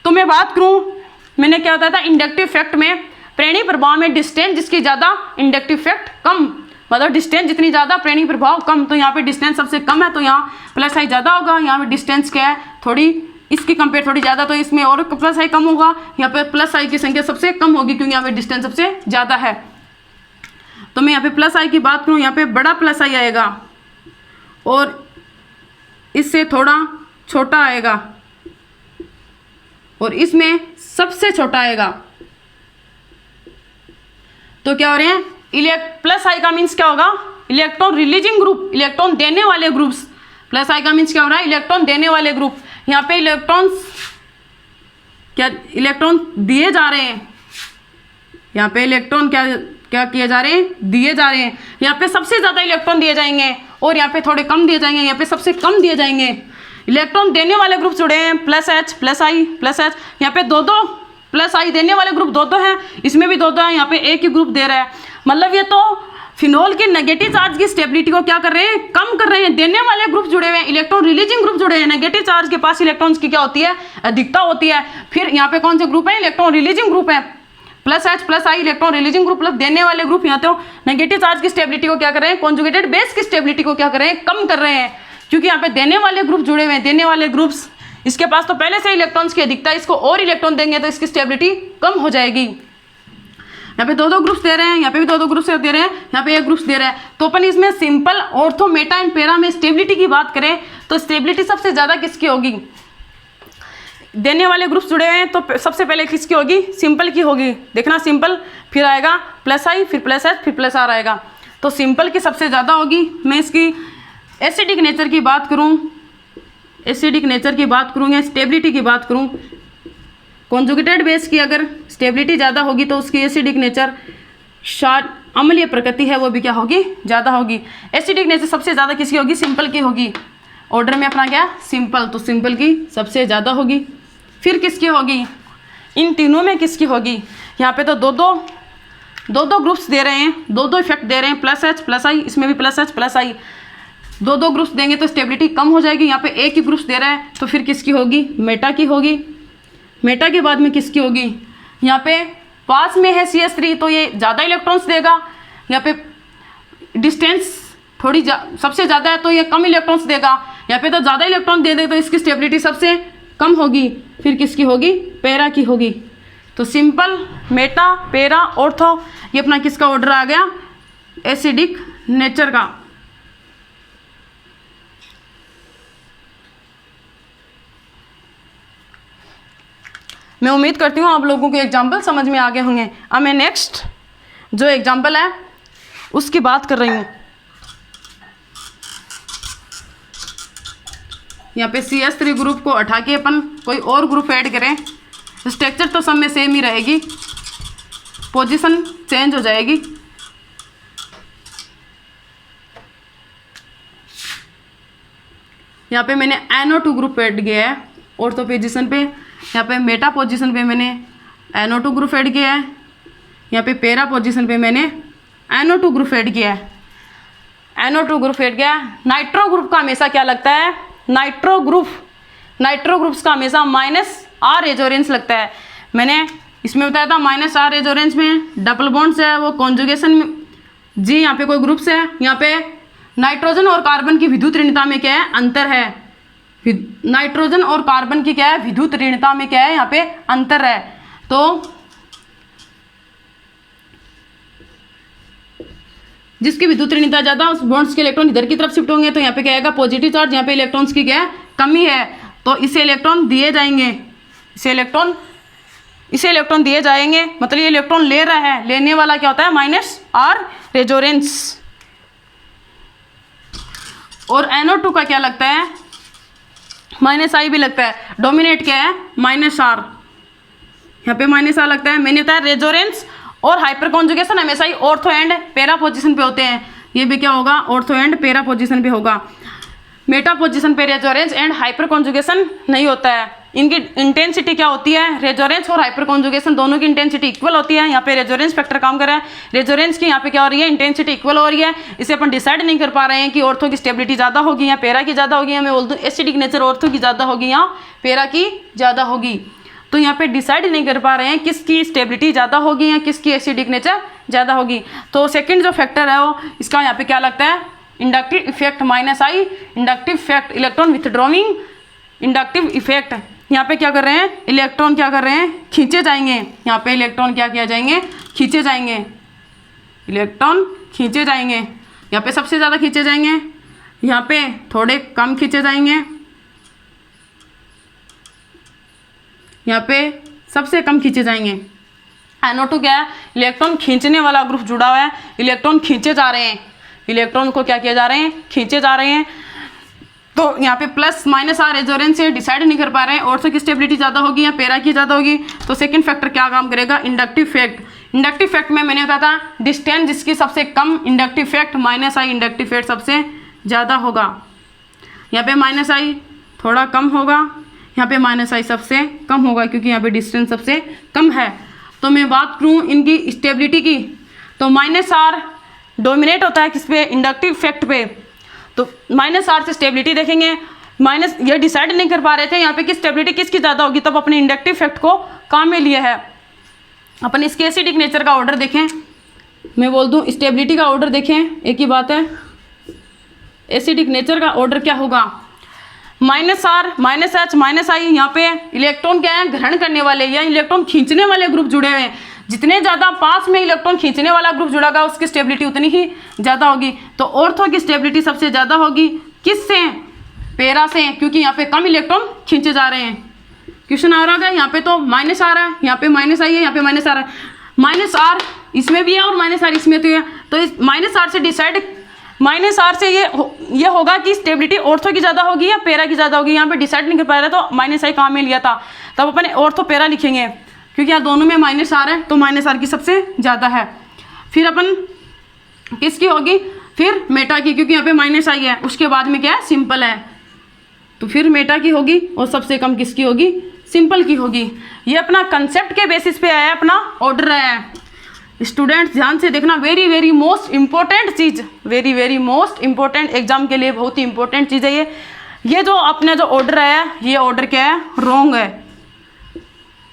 तो मैं बात करूँ, मैंने क्या बताया था, इंडक्टिव इफेक्ट में प्रेरणी प्रभाव में डिस्टेंस जिसकी ज़्यादा, इंडक्टिव इफेक्ट कम, मतलब डिस्टेंस जितनी ज़्यादा प्रेरणी प्रभाव कम। तो यहाँ पे डिस्टेंस सबसे कम है तो यहाँ प्लस I ज़्यादा होगा। यहाँ पे डिस्टेंस क्या है, थोड़ी इसकी कंपेयर थोड़ी ज़्यादा, तो इसमें और प्लस I कम होगा। यहाँ पे प्लस I की संख्या सबसे कम होगी क्योंकि यहाँ पे डिस्टेंस सबसे ज़्यादा है। तो मैं यहाँ पे प्लस I की बात करूँ, यहाँ पे बड़ा प्लस I आएगा और इससे थोड़ा छोटा आएगा और इसमें सबसे छोटा आएगा। तो क्या हो रहे हैं, प्लस I का मीन्स क्या होगा, इलेक्ट्रॉन रिलीजिंग ग्रुप, इलेक्ट्रॉन देने वाले ग्रुप्स। प्लस I का मीन्स क्या हो रहा है, इलेक्ट्रॉन देने वाले ग्रुप। यहाँ पे इलेक्ट्रॉन दिए जा रहे हैं, यहाँ पे इलेक्ट्रॉन क्या किए जा रहे हैं, दिए जा रहे हैं। यहाँ पे सबसे ज़्यादा इलेक्ट्रॉन दिए जाएंगे और यहाँ पे थोड़े कम दिए जाएंगे, यहाँ पे सबसे कम दिए जाएंगे। इलेक्ट्रॉन देने वाले ग्रुप जुड़े हैं, plus H plus I plus H। यहाँ पे दो प्लस I देने वाले ग्रुप दो हैं, इसमें भी दो हैं, यहाँ पे एक ही ग्रुप दे रहा है। मतलब ये तो फिनोल के नेगेटिव चार्ज की स्टेबिलिटी को क्या कर रहे हैं, कम कर रहे हैं। देने वाले ग्रुप जुड़े हुए हैं, इलेक्ट्रॉन रिलीजिंग ग्रुप जुड़े हैं। नेगेटिव चार्ज के पास इलेक्ट्रॉन्स की क्या होती है, अधिकता होती है। फिर यहाँ पे कौन से ग्रुप है, इलेक्ट्रॉन रिलीजिंग ग्रुप है, plus H plus I electron releasing group plus देने वाले ग्रुप। यहाँ तो नेगेटिव चार्ज की स्टेबिलिटी को क्या कर रहे हैं, कॉन्जुगेटेड बेस की स्टेबिलिटी को क्या कर रहे हैं, कम कर रहे हैं। क्योंकि यहाँ पे देने वाले ग्रुप जुड़े हुए हैं, देने वाले ग्रुप्स, इसके पास तो पहले से इलेक्ट्रॉन्स की अधिकता है, इसको और इलेक्ट्रॉन देंगे तो इसकी स्टेबिलिटी कम हो जाएगी। यहाँ पे दो दो ग्रुप्स दे रहे हैं, यहाँ पे भी दो दो ग्रुप्स दे रहे हैं, यहाँ पे एक ग्रुप्स दे रहा है। तो अपन इसमें simple, ortho, Meta and para में स्टेबिलिटी की बात करें तो स्टेबिलिटी सबसे ज़्यादा किसकी होगी? देने वाले ग्रुप्स जुड़े हुए हैं तो सबसे पहले किसकी होगी? सिंपल की होगी। देखना सिंपल, फिर आएगा प्लस आई, फिर प्लस एच, फिर प्लस आर आएगा। तो सिंपल की सबसे ज़्यादा होगी। मैं इसकी एसिडिक नेचर की बात करूँ, एसिडिक नेचर की बात करूँ या स्टेबिलिटी की बात करूँ, कॉन्जुगेटेड बेस की अगर स्टेबिलिटी ज़्यादा होगी तो उसकी एसिडिक नेचर, शार्ट अम्लीय प्रकृति है, वो भी क्या होगी? ज़्यादा होगी। एसिडिक नेचर सबसे ज़्यादा किसकी होगी? सिंपल की होगी। ऑर्डर में अपना क्या? सिंपल, तो सिंपल की सबसे ज़्यादा होगी। फिर किसकी होगी? इन तीनों में किसकी होगी? यहाँ पे तो दो दो ग्रुप्स दे रहे हैं, दो दो इफेक्ट दे रहे हैं, प्लस एच प्लस आई, इसमें भी प्लस एच प्लस आई, दो दो ग्रुप्स देंगे तो स्टेबिलिटी कम हो जाएगी। यहाँ पे एक ही ग्रुप्स दे रहा है तो फिर किसकी होगी? मेटा की होगी। मेटा के बाद में किसकी होगी? यहाँ पे पास में है CH3 तो ये ज़्यादा इलेक्ट्रॉन्स देगा। यहाँ पे डिस्टेंस थोड़ी सबसे ज़्यादा है तो ये कम इलेक्ट्रॉन्स देगा। यहाँ पे तो ज़्यादा इलेक्ट्रॉन दे दे तो इसकी स्टेबिलिटी सबसे कम होगी। फिर किसकी होगी? पैरा की होगी। तो सिंपल, मेटा, पैरा, ऑर्थो, ये अपना किसका ऑर्डर आ गया? एसिडिक नेचर का। मैं उम्मीद करती हूँ आप लोगों को एग्जाम्पल समझ में आ गए होंगे। अब मैं नेक्स्ट जो एग्जाम्पल है उसकी बात कर रही हूँ। यहाँ पे CH3 ग्रुप को हटा के अपन कोई और ग्रुप ऐड करें, स्ट्रक्चर तो सब में सेम ही रहेगी, पोजीशन चेंज हो जाएगी। यहाँ पे मैंने NO2 ग्रुप ऐड किया है ऑर्थो पोजीशन पे। यहाँ पे मेटा पोजीशन पे मैंने NO2 ग्रुप ऐड किया है। यहाँ पे पैरा पोजीशन पे मैंने NO2 ग्रुप ऐड किया है। NO2 ग्रुप ऐड किया है। नाइट्रो ग्रुप का हमेशा क्या लगता है? नाइट्रो ग्रुप्स का हमेशा -R रेजोनेंस लगता है। मैंने इसमें बताया था -R रेजोनेंस में डबल बॉन्ड्स है, वो कॉन्जुगेशन में जी, यहाँ पे कोई ग्रुप्स है। यहाँ पे नाइट्रोजन और कार्बन की विद्युत ऋणता में क्या है? अंतर है। नाइट्रोजन और कार्बन की क्या है? विद्युत ऋणता में क्या है? यहाँ पे अंतर है। तो जिसकी विद्युत ऋणता ज़्यादा, उस बॉन्ड्स के इलेक्ट्रॉन इधर की तरफ शिफ्ट होंगे तो यहाँ पे क्या आएगा? Positive charge. यहाँ पे इलेक्ट्रॉन्स की क्या है? कमी है तो इसे इलेक्ट्रॉन दिए जाएंगे, इसे इलेक्ट्रॉन दिए जाएंगे। मतलब ये इलेक्ट्रॉन ले रहा है, लेने वाला क्या होता है? -R resonance. और NO2 का क्या लगता है? -I भी लगता है। डोमिनेट क्या है? -R। यहाँ पे -R लगता है। मैंने बताया रेजोनेंस और हाइपर कॉन्जुगेशन हमेशा ही ऑर्थो एंड पैरा पोजीशन पे होते हैं। ये भी क्या होगा? ऑर्थो एंड पैरा पोजीशन पे होगा। मेटा पोजीशन पे रेजोनेंस एंड हाइपर कॉन्जुगेशन नहीं होता है। इनकी इंटेंसिटी क्या होती है? रेजोनेंस और हाइपर कॉन्जुगेशन दोनों की इंटेंसिटी इक्वल होती है। यहाँ पे रेजोनेंस फैक्टर काम कर रहा है, रेजोनेंस की यहाँ पे क्या हो रही है? इंटेंसिटी इक्वल हो रही है। इसे अपन डिसाइड नहीं कर पा रहे हैं कि ऑर्थो की स्टेबिलिटी ज़्यादा होगी या पैरा की ज़्यादा होगी, या मैं बोल दूँ एसिडिक नेचर ऑर्थो की ज़्यादा होगी या पैरा की ज़्यादा होगी। तो यहाँ पे डिसाइड नहीं कर पा रहे हैं किसकी स्टेबिलिटी ज़्यादा होगी या किसकी एसिडिक नेचर ज़्यादा होगी। तो सेकंड जो फैक्टर है वो इसका यहाँ पे क्या लगता है? Inductive effect -I, inductive effect, electron withdrawing inductive effect. यहाँ पे क्या कर रहे हैं? इलेक्ट्रॉन क्या कर रहे हैं? खींचे जाएंगे। यहाँ पे इलेक्ट्रॉन क्या किया जाएंगे? खींचे जाएंगे। इलेक्ट्रॉन खींचे जाएंगे। यहाँ पे सबसे ज़्यादा खींचे जाएंगे, यहाँ पे थोड़े कम खींचे जाएंगे, यहाँ पे सबसे कम खींचे जाएंगे। NO2 क्या है? इलेक्ट्रॉन खींचने वाला ग्रुप जुड़ा हुआ है, इलेक्ट्रॉन खींचे जा रहे हैं, इलेक्ट्रॉन को क्या किया जा रहे हैं? खींचे जा रहे हैं। तो यहाँ पे +-R रेजोनेंस से डिसाइड नहीं कर पा रहे हैं ऑर्थो की स्टेबिलिटी ज़्यादा होगी या पैरा की ज़्यादा होगी। तो सेकंड फैक्टर क्या काम करेगा? Inductive fact. इंडक्टिव फैक्ट में मैंने बताया था डिस्टेंस जिसकी सबसे कम, inductive effect -I, inductive effect सबसे ज़्यादा होगा। यहाँ पे -I थोड़ा कम होगा, यहाँ पे -I सबसे कम होगा क्योंकि यहाँ पे डिस्टेंस सबसे कम है। तो मैं बात करूँ इनकी स्टेबिलिटी की तो -R डोमिनेट होता है किस पे? इंडक्टिव फैक्ट पे। तो -R से स्टेबिलिटी देखेंगे, ये डिसाइड नहीं कर पा रहे थे यहाँ पे किस स्टेबिलिटी किसकी ज़्यादा होगी, तब अपने इंडक्टिव फैक्ट को काम में लिया है। अपन इसके एसिडिक नेचर का ऑर्डर देखें, मैं बोल दूँ स्टेबिलिटी का ऑर्डर देखें, एक ही बात है। एसिडिक नेचर का ऑर्डर क्या होगा, -R -H -I। यहाँ पे इलेक्ट्रॉन क्या है, ग्रहण करने वाले या इलेक्ट्रॉन खींचने वाले ग्रुप जुड़े हुए हैं। जितने ज़्यादा पास में इलेक्ट्रॉन खींचने वाला ग्रुप जुड़ेगा उसकी स्टेबिलिटी उतनी ही ज़्यादा होगी। तो ऑर्थो की स्टेबिलिटी सबसे ज़्यादा होगी किससे, पैरा से, क्योंकि यहाँ पे कम इलेक्ट्रॉन खींचे जा रहे हैं। क्वेश्चन आ रहा है यहाँ पे तो -R है, यहाँ पे -I है, यहाँ पे -R है। -R इसमें भी है और -R इसमें तो है। तो इस -R से डिसाइड, -R से ये होगा कि स्टेबिलिटी ऑर्थो की ज़्यादा होगी या पैरा की ज़्यादा होगी। यहाँ पे डिसाइड नहीं कर पा रहा तो -I कहाँ में लिया था, तब अपन ऑर्थो पैरा लिखेंगे, क्योंकि यहाँ दोनों में -R है तो -R की सबसे ज़्यादा है। फिर अपन किसकी होगी, फिर मेटा की, क्योंकि यहाँ पे -I है, उसके बाद में क्या है, सिंपल है, तो फिर मेटा की होगी और सबसे कम किसकी होगी, सिंपल की होगी। ये अपना कंसेप्ट के बेसिस पे आया, अपना ऑर्डर आया है। स्टूडेंट्स ध्यान से देखना, वेरी वेरी मोस्ट इंपॉर्टेंट चीज़, very very most important, exam के लिए बहुत ही इंपॉर्टेंट चीज़ है ये जो अपने जो ऑर्डर आया है, ये ऑर्डर क्या है, रॉन्ग है।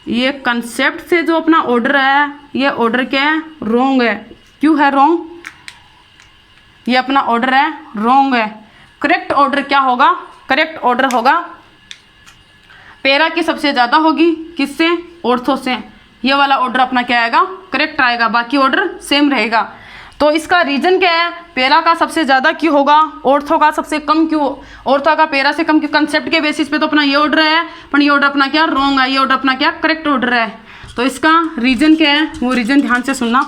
ये कंसेप्ट से जो अपना ऑर्डर आया है, ये ऑर्डर क्या है, रॉन्ग है। क्यों है रॉन्ग, ये अपना ऑर्डर है रॉन्ग है। करेक्ट ऑर्डर क्या होगा, करेक्ट ऑर्डर होगा पैरा की सबसे ज़्यादा होगी किससे, ऑर्थो से। ये वाला ऑर्डर अपना क्या आएगा, करेक्ट आएगा, बाकी ऑर्डर सेम रहेगा। तो इसका रीज़न क्या है, पैरा का सबसे ज़्यादा क्यों होगा, ऑर्थो का सबसे कम क्यों, ऑर्थो का पैरा से कम क्यों। कंसेप्ट के बेसिस पे तो अपना ये ऑर्डर है, पर ये ऑर्डर अपना क्या रॉन्ग है, ये ऑर्डर अपना क्या करेक्ट ऑर्डर है। तो इसका रीज़न क्या है, वो रीज़न ध्यान से सुनना।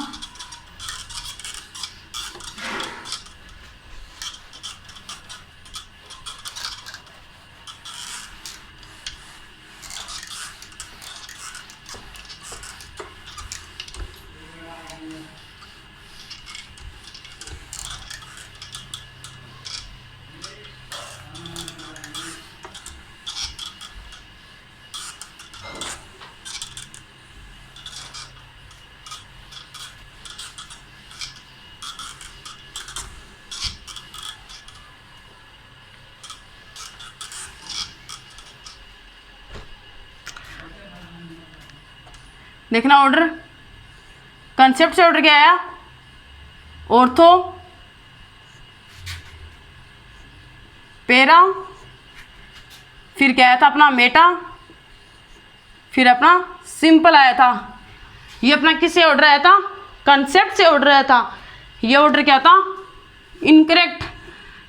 देखना ऑर्डर, कंसेप्ट से ऑर्डर क्या आया, ऑर्थो पैरा, फिर क्या आया था अपना मेटा, फिर अपना सिंपल आया था। ये अपना किससे ऑर्डर आया था, कंसेप्ट से ऑर्डर आया था। ये ऑर्डर क्या था, इनकरेक्ट,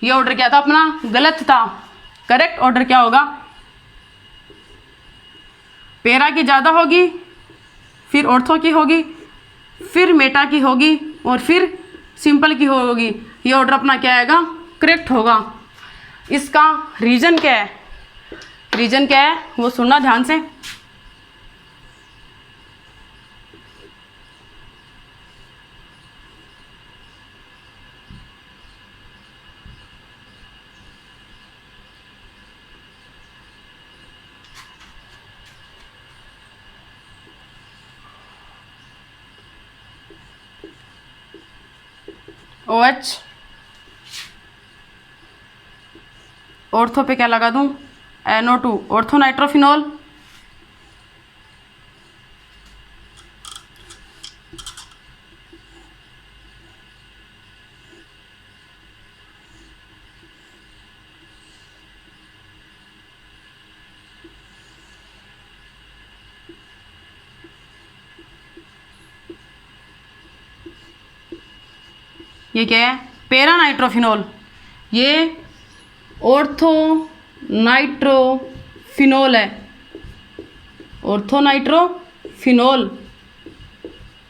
ये ऑर्डर क्या था अपना, गलत था। करेक्ट ऑर्डर क्या होगा, पैरा की ज़्यादा होगी, फिर ऑर्थो की होगी, फिर मेटा की होगी और फिर सिंपल की होगी। ये ऑर्डर अपना क्या आएगा, करेक्ट होगा। इसका रीज़न क्या है, रीज़न क्या है वो सुनना ध्यान से। OH, ऑर्थो पे क्या लगा दूं, NO2, ऑर्थो नाइट्रोफिनॉल, ये क्या है, पैरा नाइट्रोफिनॉल, ये ऑर्थो नाइट्रोफिनॉल है, ऑर्थो नाइट्रोफिनॉल।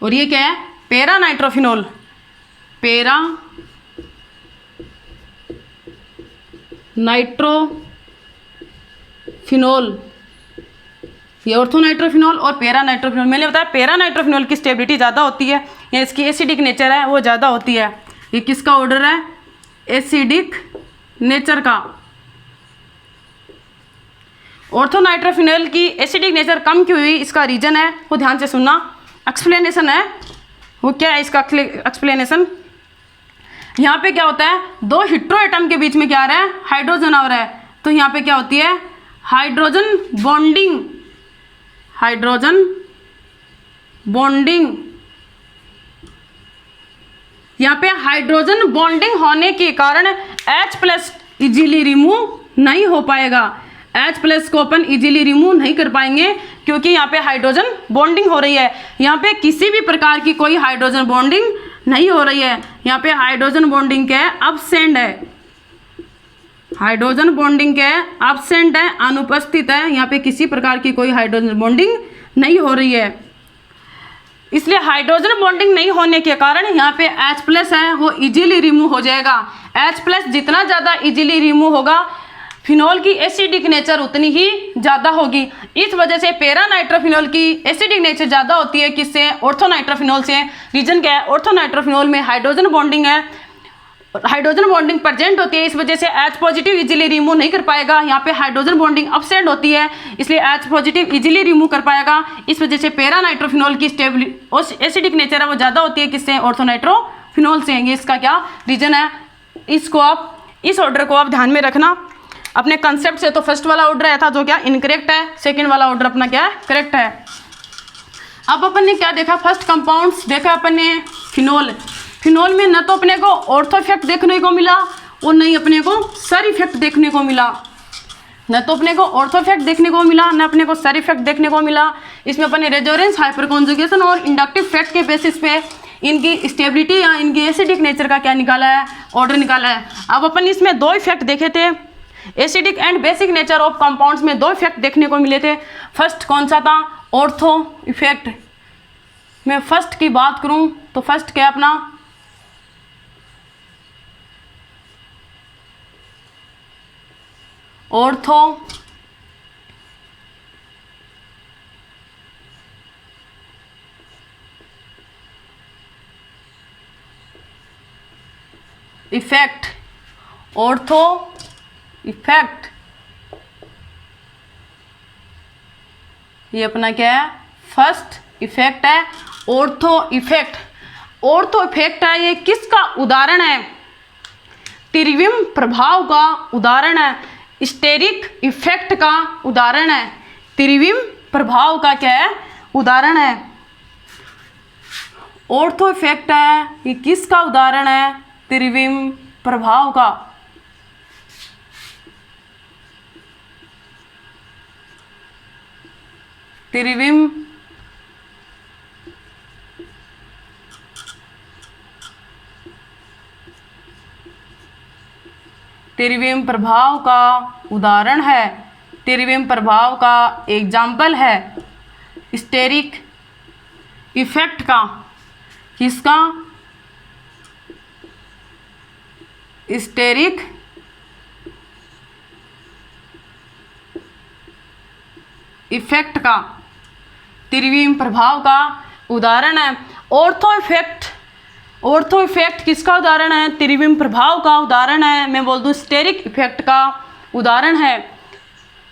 और ये क्या है, पैरा नाइट्रोफिनॉल, पैरा नाइट्रोफिनॉल, ये ऑर्थो नाइट्रोफिनॉल और पैरा नाइट्रोफिनॉल। मैंने बताया पैरा नाइट्रोफिनॉल की स्टेबिलिटी ज़्यादा होती है, या इसकी एसिडिक नेचर है वो ज़्यादा होती है। ये किसका ऑर्डर है, एसिडिक नेचर का। ऑर्थो नाइट्रोफिनॉल की एसिडिक नेचर कम क्यों हुई, इसका रीजन है वो ध्यान से सुनना। एक्सप्लेनेशन है वो क्या है, इसका एक्सप्लेनेशन। यहाँ पे क्या होता है, दो हेटेरो एटम के बीच में क्या आ रहा है, हाइड्रोजन आ रहा है। तो यहाँ पे क्या होती है, हाइड्रोजन बॉन्डिंग, हाइड्रोजन बॉन्डिंग। यहाँ पे हाइड्रोजन बॉन्डिंग होने के कारण H प्लस इजीली रिमूव नहीं हो पाएगा। H प्लस को अपन इजीली रिमूव नहीं कर पाएंगे क्योंकि यहाँ पे हाइड्रोजन बॉन्डिंग हो रही है। यहाँ पे किसी भी प्रकार की कोई हाइड्रोजन बॉन्डिंग नहीं हो रही है। यहाँ पे हाइड्रोजन बॉन्डिंग क्या है, अब्सेंट है। हाइड्रोजन बॉन्डिंग क्या है, अब्सेंट है, अनुपस्थित है। यहाँ पे किसी प्रकार की कोई हाइड्रोजन बॉन्डिंग नहीं हो रही है। इसलिए हाइड्रोजन बॉन्डिंग नहीं होने के कारण यहाँ पे H प्लस है वो इजीली रिमूव हो जाएगा। H प्लस जितना ज़्यादा इजीली रिमूव होगा फिनोल की एसिडिक नेचर उतनी ही ज़्यादा होगी। इस वजह से पैरा नाइट्रोफिनोल की एसिडिक नेचर ज़्यादा होती है किससे, ऑर्थोनाइट्रोफिनोल से। रीजन क्या है, ऑर्थोनाइट्रोफिनोल में हाइड्रोजन बॉन्डिंग है, हाइड्रोजन बॉन्डिंग प्रेजेंट होती है। इस वजह से H पॉजिटिव इजीली रिमूव नहीं कर पाएगा। यहाँ पे हाइड्रोजन बॉन्डिंग अब्सेंट होती है इसलिए H पॉजिटिव इजीली रिमूव कर पाएगा। इस वजह से पैरा नाइट्रोफिनोल की एसिडिक नेचर है वो ज़्यादा होती है किससे, ऑर्थोनाइट्रोफिनोल से। ये इसका क्या रीजन है, इसको आप इस ऑर्डर को आप ध्यान में रखना अपने कंसेप्ट से। तो फर्स्ट वाला ऑर्डर आया था जो क्या इनकरेक्ट है, सेकेंड वाला ऑर्डर अपना क्या है, करेक्ट है। अब अपन ने क्या देखा, फर्स्ट कंपाउंड्स देखा अपन ने फिनोल। फिनोल में न तो अपने को ऑर्थो इफेक्ट देखने को मिला और नहीं अपने को सर इफेक्ट देखने को मिला। न तो अपने को ऑर्थो इफेक्ट देखने को मिला, न अपने को सर इफेक्ट देखने को मिला। इसमें अपन ने रेजोनेंस, हाइपर कॉन्जुगेशन और इंडक्टिव इफेक्ट के बेसिस पे इनकी स्टेबिलिटी या इनकी एसिडिक नेचर का क्या निकाला है, ऑर्डर निकाला है। अब अपन इसमें दो इफेक्ट देखे थे, acidic and basic nature of compounds में दो इफेक्ट देखने को मिले थे। फर्स्ट कौन सा था, ऑर्थो इफेक्ट। मैं फर्स्ट की बात करूं तो फर्स्ट क्या अपना ऑर्थो इफेक्ट, ऑर्थो इफेक्ट ये अपना क्या है, फर्स्ट इफेक्ट है ऑर्थो इफेक्ट। ऑर्थो इफेक्ट है ये किसका उदाहरण है, त्रिविम प्रभाव का उदाहरण है, स्टेरिक इफेक्ट का उदाहरण है। त्रिविम प्रभाव का क्या है, उदाहरण है। ऑर्थो इफेक्ट है ये किसका उदाहरण है, त्रिविम प्रभाव का। त्रिविम त्रिविम प्रभाव का उदाहरण है, त्रिविम प्रभाव का एग्जाम्पल है स्टेरिक इफेक्ट का। किसका, स्टेरिक इफेक्ट का त्रिविम प्रभाव का उदाहरण है। ऑर्थो इफेक्ट, ऑर्थो इफेक्ट किसका उदाहरण है, त्रिविम प्रभाव का उदाहरण है। मैं बोल दूं स्टेरिक इफेक्ट का उदाहरण है।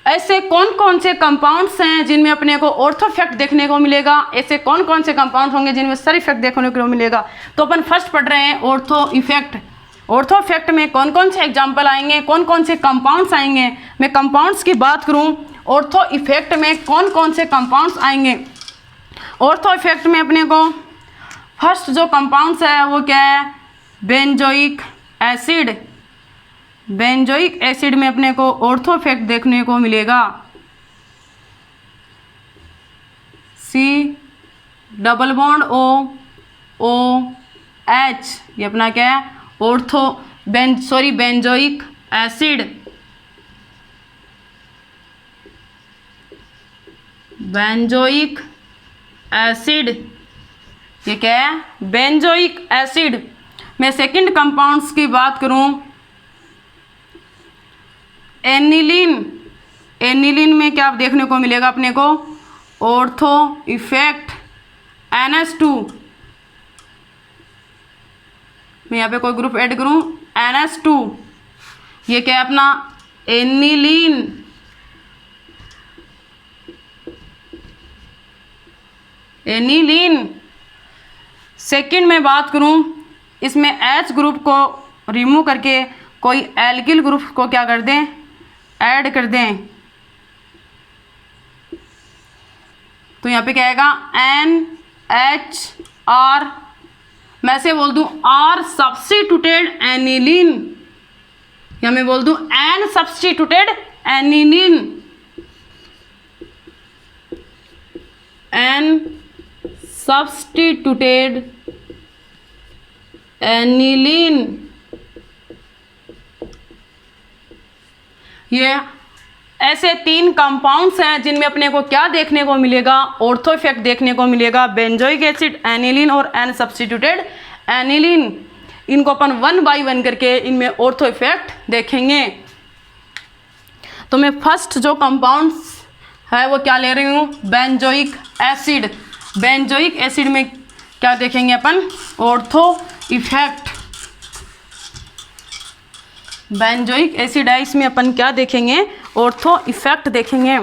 ऐसे कौन कौन से कंपाउंड्स हैं जिनमें अपने को ऑर्थो इफेक्ट देखने को मिलेगा, ऐसे कौन कौन से कंपाउंड होंगे जिनमें सर इफेक्ट देखने को मिलेगा। तो अपन फर्स्ट पढ़ रहे हैं ऑर्थो इफेक्ट। ऑर्थो इफेक्ट में कौन कौन से एग्जाम्पल आएंगे, कौन कौन से कंपाउंड्स आएंगे। मैं कंपाउंड्स की बात करूं, ऑर्थो इफेक्ट में कौन कौन से कंपाउंड्स आएंगे। ऑर्थो इफेक्ट में अपने को फर्स्ट जो कंपाउंड्स है वो क्या है, बेंजोइक एसिड। बेंजोइक एसिड में अपने को ऑर्थो इफेक्ट देखने को मिलेगा। C double bond O H, ये अपना क्या है, ortho benzoic acid. Benzoic acid ये क्या है, बेंजोइक एसिड। मैं सेकंड कंपाउंड्स की बात करूं, एनिलीन। एनिलीन में क्या देखने को मिलेगा अपने को, ऑर्थो इफेक्ट NH2। मैं यहाँ पे कोई ग्रुप ऐड करूं, NH2, ये क्या है अपना एनिलीन। एनिलीन। सेकंड में बात करूं, इसमें H ग्रुप को रिमूव करके कोई एल्किल ग्रुप को क्या कर दें, ऐड कर दें। तो यहाँ पे क्या आएगा, NHR। मैं से बोल दूं R सब्स्टिट्यूटेड एनिलीन। या मैं बोल दूं N substituted aniline, N substituted aniline. ये ऐसे 3 कंपाउंड्स हैं जिनमें अपने को क्या देखने को मिलेगा, ऑर्थो इफेक्ट देखने को मिलेगा। बेंजोइक एसिड, एनिलीन और एन सब्स्टिट्यूटेड एनिलीन, इनको अपन 1 बाय 1 करके इनमें ऑर्थो इफेक्ट देखेंगे। तो मैं फर्स्ट जो कंपाउंड्स है वो क्या ले रही हूँ, बेंजोइक एसिड। बेंजोइक एसिड में क्या देखेंगे अपन, ऑर्थो इफेक्ट। बेंजोइक एसिड है, इसमें अपन क्या देखेंगे, ऑर्थो इफेक्ट देखेंगे।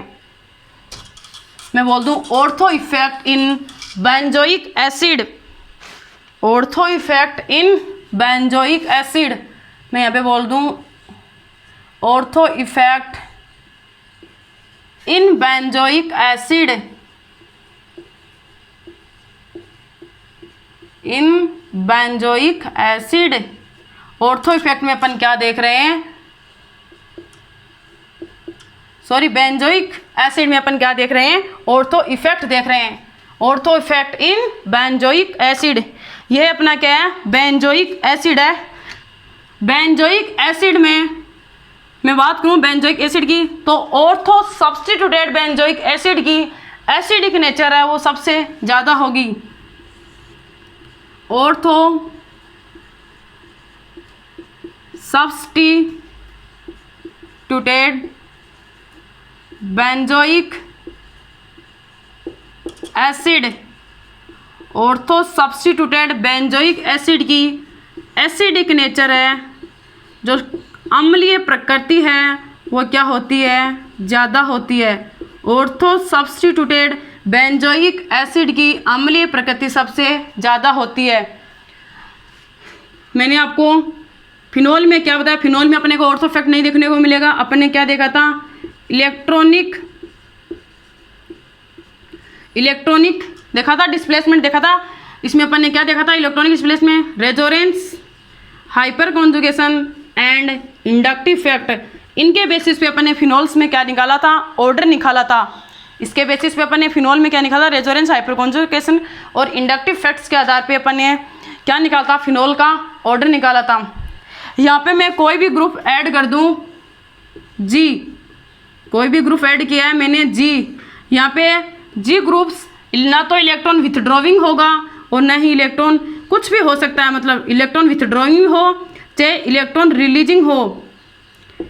मैं बोल दूं ortho effect in benzoic acid, ortho effect in benzoic acid. मैं यहाँ पे बोल दूं ortho effect in benzoic acid, in benzoic acid. Ortho effect में अपन क्या देख रहे हैं, सॉरी बेंजोइक एसिड में अपन क्या देख रहे हैं, ऑर्थो इफेक्ट देख रहे हैं। Ortho effect in benzoic acid, ये अपना क्या है, बेंजोइक एसिड है। बेंजोइक एसिड में मैं बात करूं बेंजोइक एसिड की, तो ऑर्थो सब्स्टिट्यूटेड बेंजोइक एसिड की एसिडिक नेचर है वो सबसे ज़्यादा होगी। Ortho substituted benzoic acid, ortho substituted benzoic acid की एसिडिक नेचर है, जो अम्लीय प्रकृति है वो क्या होती है, ज़्यादा होती है। ऑर्थो सब्स्टिट्यूटेड बेंजोइक एसिड की अम्लीय प्रकृति सबसे ज़्यादा होती है। मैंने आपको फिनोल में क्या बताया, फिनोल में अपने को ऑर्थो इफेक्ट नहीं देखने को मिलेगा। अपने क्या देखा था, इलेक्ट्रॉनिक देखा था, डिस्प्लेसमेंट देखा था। इसमें अपन ने क्या देखा था, electronic displacement, resonance, hyperconjugation and inductive effect. इनके बेसिस पे अपन ने फिनोल्स में क्या निकाला था, ऑर्डर निकाला था। इसके बेसिस पे अपन ने फिनोल में क्या निकाला, रेजोनेंस, हाइपर कॉन्जुगेशन और इंडक्टिव इफेक्ट्स के आधार पे अपन ने क्या निकाला था, फिनोल का ऑर्डर निकाला था। यहाँ पे मैं कोई भी ग्रुप ऐड कर दूँ, जी, कोई भी ग्रुप ऐड किया है मैंने, जी, यहाँ पे जी ग्रुप्स ना तो इलेक्ट्रॉन विथड्रॉइंग होगा और ना ही इलेक्ट्रॉन, कुछ भी हो सकता है, मतलब इलेक्ट्रॉन विथड्रॉइंग हो चाहे इलेक्ट्रॉन रिलीजिंग हो।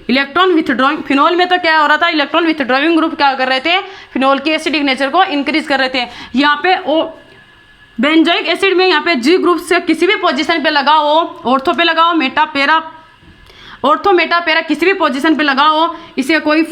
इलेक्ट्रॉन विथड्रॉइंग, फिनोल में तो क्या हो रहा था, इलेक्ट्रॉन विथड्रॉइंग ग्रुप क्या कर रहे थे, फिनोल की एसिडिक नेचर को इंक्रीज कर रहे थे। यहाँ पे ओ बेंजोइक एसिड में यहाँ पे जी ग्रुप से किसी भी पोजीशन पे लगाओ, ऑर्थो पे लगाओ, Meta para, ortho Meta para किसी भी पोजीशन पे लगाओ, इसे कोई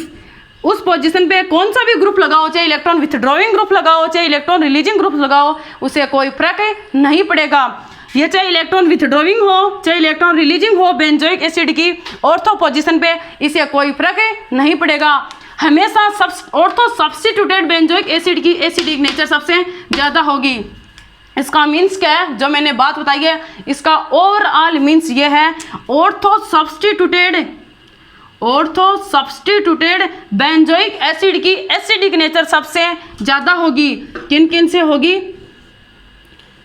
उस पोजीशन पे कौन सा भी ग्रुप लगाओ, चाहे इलेक्ट्रॉन विथड्रॉइंग ग्रुप लगाओ चाहे इलेक्ट्रॉन रिलीजिंग ग्रुप लगाओ, उसे कोई फर्क नहीं पड़ेगा। ये चाहे इलेक्ट्रॉन विथड्रॉइंग हो चाहे इलेक्ट्रॉन रिलीजिंग हो, बेंजोइक एसिड की ऑर्थो पोजीशन पे इसे कोई फर्क नहीं पड़ेगा। हमेशा ऑर्थो सब्स्टिट्यूटेड बेंजोइक एसिड की एसिडिक नेचर सबसे ज़्यादा होगी। इसका मीन्स क्या है, जो मैंने बात बताई है, इसका ओवरऑल मीन्स ये है, ऑर्थो सब्स्टिट्यूटेड बेंजोइक एसिड की एसिडिक नेचर सबसे ज़्यादा होगी। किन किन से होगी,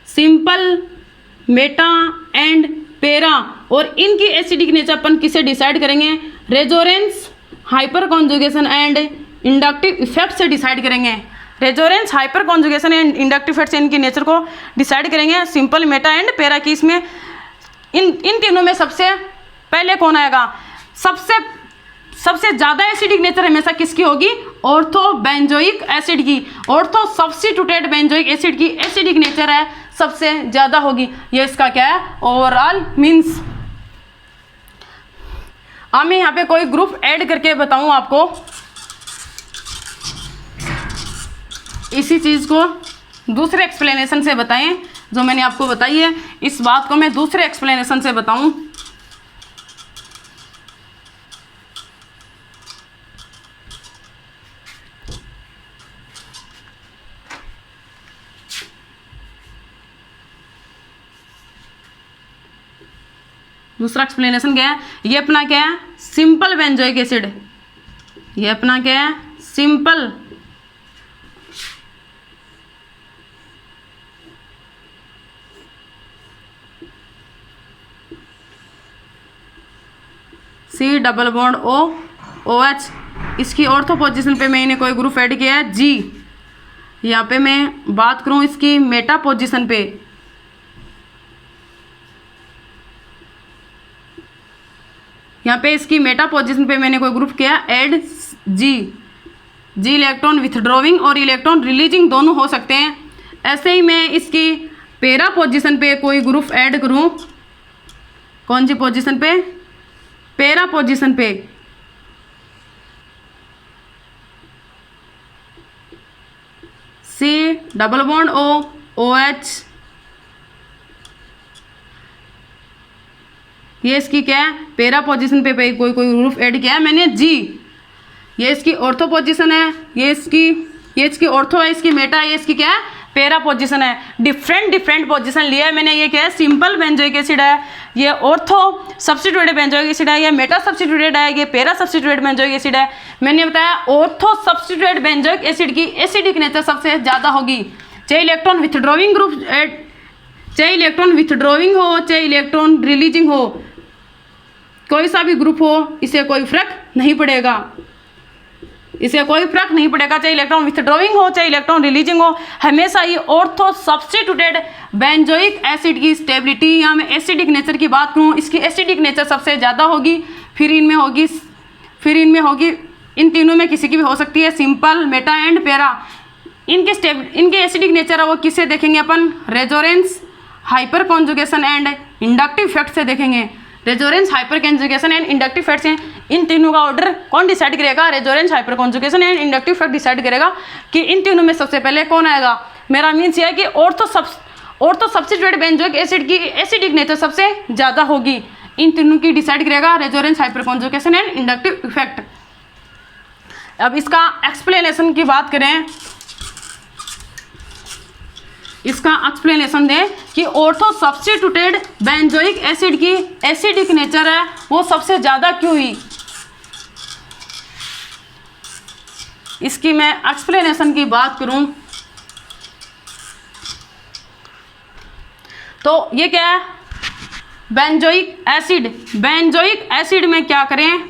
सिंपल, मेटा एंड पैरा। और इनकी एसिडिक नेचर अपन किसे डिसाइड करेंगे, resonance, hyperconjugation and inductive effect से डिसाइड करेंगे। Resonance, hyperconjugation and inductive effect से इनकी नेचर को डिसाइड करेंगे। सिंपल, मेटा एंड पैरा की इसमें इन तीनों में सबसे पहले कौन आएगा, सबसे ज़्यादा एसिडिक नेचर हमेशा किसकी होगी, ऑर्थो बेंजोइक एसिड की। ऑर्थो सब्स्टिट्यूटेड बेंजोइक एसिड की एसिडिक नेचर है सबसे ज़्यादा होगी। ये इसका क्या है, ओवरऑल मीन्स। अब मैं यहाँ पे कोई ग्रुप ऐड करके बताऊँ आपको, इसी चीज़ को दूसरे एक्सप्लेनेशन से बताएं, जो मैंने आपको बताई है इस बात को मैं दूसरे एक्सप्लेनेशन से बताऊं। दूसरा एक्सप्लेनेशन क्या है, ये अपना क्या है, सिंपल बेंजोइक एसिड, ये अपना क्या है, simple C double bond OH, इसकी ऑर्थो पोजीशन पे मैंने कोई ग्रुप ऐड किया है G। यहाँ पे मैं बात करूँ इसकी मेटा पोजीशन पे, यहाँ पे इसकी मेटा पोजीशन पे मैंने कोई ग्रुप किया ऐड G इलेक्ट्रॉन विथड्रॉविंग और इलेक्ट्रॉन रिलीजिंग दोनों हो सकते हैं। ऐसे ही मैं इसकी पैरा पोजीशन पे कोई ग्रुप ऐड करूँ, कौन सी पोजीशन पे, पैरा पोजीशन पे, C डबल बॉन्ड OH, ये इसकी क्या है, पैरा पोजीशन पे कोई ग्रुप ऐड किया है मैंने G। ये इसकी ऑर्थो पोजीशन है, ये इसकी ऑर्थो है, इसकी मेटा है, ये इसकी क्या है, पैरा पोजीशन है। डिफरेंट पोजीशन लिया है मैंने। ये क्या है, सिंपल बेंजोइक एसिड है, ये ऑर्थो सब्स्टिट्यूटेड बेंजोइक एसिड है, ये मेटा सब्स्टिट्यूटेड है, ये पैरा सब्स्टिट्यूटेड बेंजोइक एसिड है। मैंने बताया ऑर्थो सब्स्टिट्यूटेड बेंजोइक एसिड की एसिडिक नेचर सबसे ज़्यादा होगी, चाहे इलेक्ट्रॉन विथड्रॉविंग ग्रुप, चाहे इलेक्ट्रॉन विथड्रॉविंग हो, चाहे इलेक्ट्रॉन रिलीजिंग हो, कोई सा भी ग्रुप हो, इसे कोई फर्क नहीं पड़ेगा, इसे कोई फर्क नहीं पड़ेगा, चाहे इलेक्ट्रॉन विथड्रॉविंग हो, चाहे इलेक्ट्रॉन रिलीजिंग हो, हमेशा ही ऑर्थो सब्स्टिट्यूटेड बेंजोइक एसिड की स्टेबिलिटी, यहाँ मैं एसिडिक नेचर की बात करूँ, इसकी एसिडिक नेचर सबसे ज़्यादा होगी, फिर इनमें होगी, इन तीनों में किसी की भी हो सकती है, सिंपल, मेटा एंड पैरा। इनके एसिडिक नेचर है वो किससे देखेंगे अपन, resonance, hyperconjugation and inductive effect से देखेंगे। Resonance, hyperconjugation and inductive effects हैं, इन तीनों का ऑर्डर कौन डिसाइड करेगा, resonance, hyperconjugation and inductive effect decide करेगा कि इन तीनों में सबसे पहले कौन आएगा। मेरा मीन्स यह है कि ऑर्थो सब्स्टिट्यूटेड बेंजोइक एसिड की एसिडिक नेचर सबसे ज़्यादा होगी, इन तीनों की डिसाइड करेगा resonance, hyperconjugation and inductive effect. अब इसका एक्सप्लेनेशन की बात करें, इसका एक्सप्लेनेशन दें कि ऑर्थो सब्स्टिट्यूटेड बेंजोइक एसिड की एसिडिक नेचर है वो सबसे ज़्यादा क्यों हुई, इसकी मैं एक्सप्लेनेशन की बात करूं तो ये क्या है, बेंजोइक एसिड में क्या करें,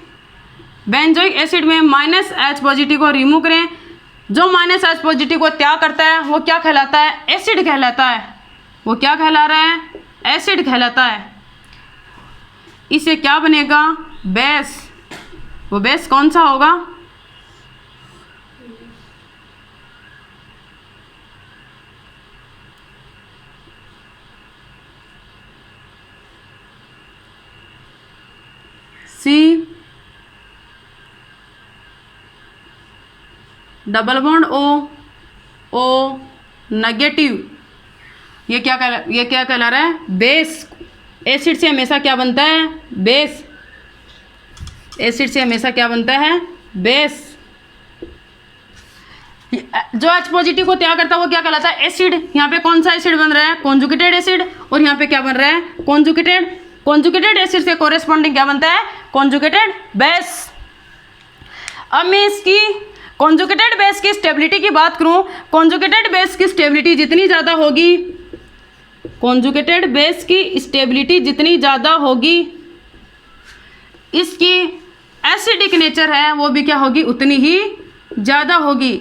बेंजोइक एसिड में -H पॉजिटिव को रिमूव करें, जो -H पॉजिटिव को त्याग करता है वो क्या कहलाता है, एसिड कहलाता है। वो क्या कहला रहा है, एसिड कहलाता है। इसे क्या बनेगा, बेस। वो बेस कौन सा होगा, C double bond O negative. ये क्या कहला रहा है, बेस। एसिड से हमेशा क्या बनता है, बेस। एसिड से हमेशा क्या बनता है, बेस। जो H पॉजिटिव को त्याग करता है वो क्या कहलाता है, एसिड। यहाँ पे कौन सा एसिड बन रहा है, कॉन्जुगेटेड एसिड, और यहाँ पे क्या बन रहा है, कॉन्जुगेटेड एसिड से कोरेस्पॉन्डिंग क्या बनता है, कॉन्जुगेटेड बेस। अब मैं इसकी कॉन्जुगेटेड बेस की स्टेबिलिटी की बात करूं, कॉन्जुगेटेड बेस की स्टेबिलिटी जितनी ज़्यादा होगी, कॉन्जुगेटेड बेस की स्टेबिलिटी जितनी ज़्यादा होगी, इसकी एसिडिक नेचर है वो भी क्या होगी, उतनी ही ज़्यादा होगी।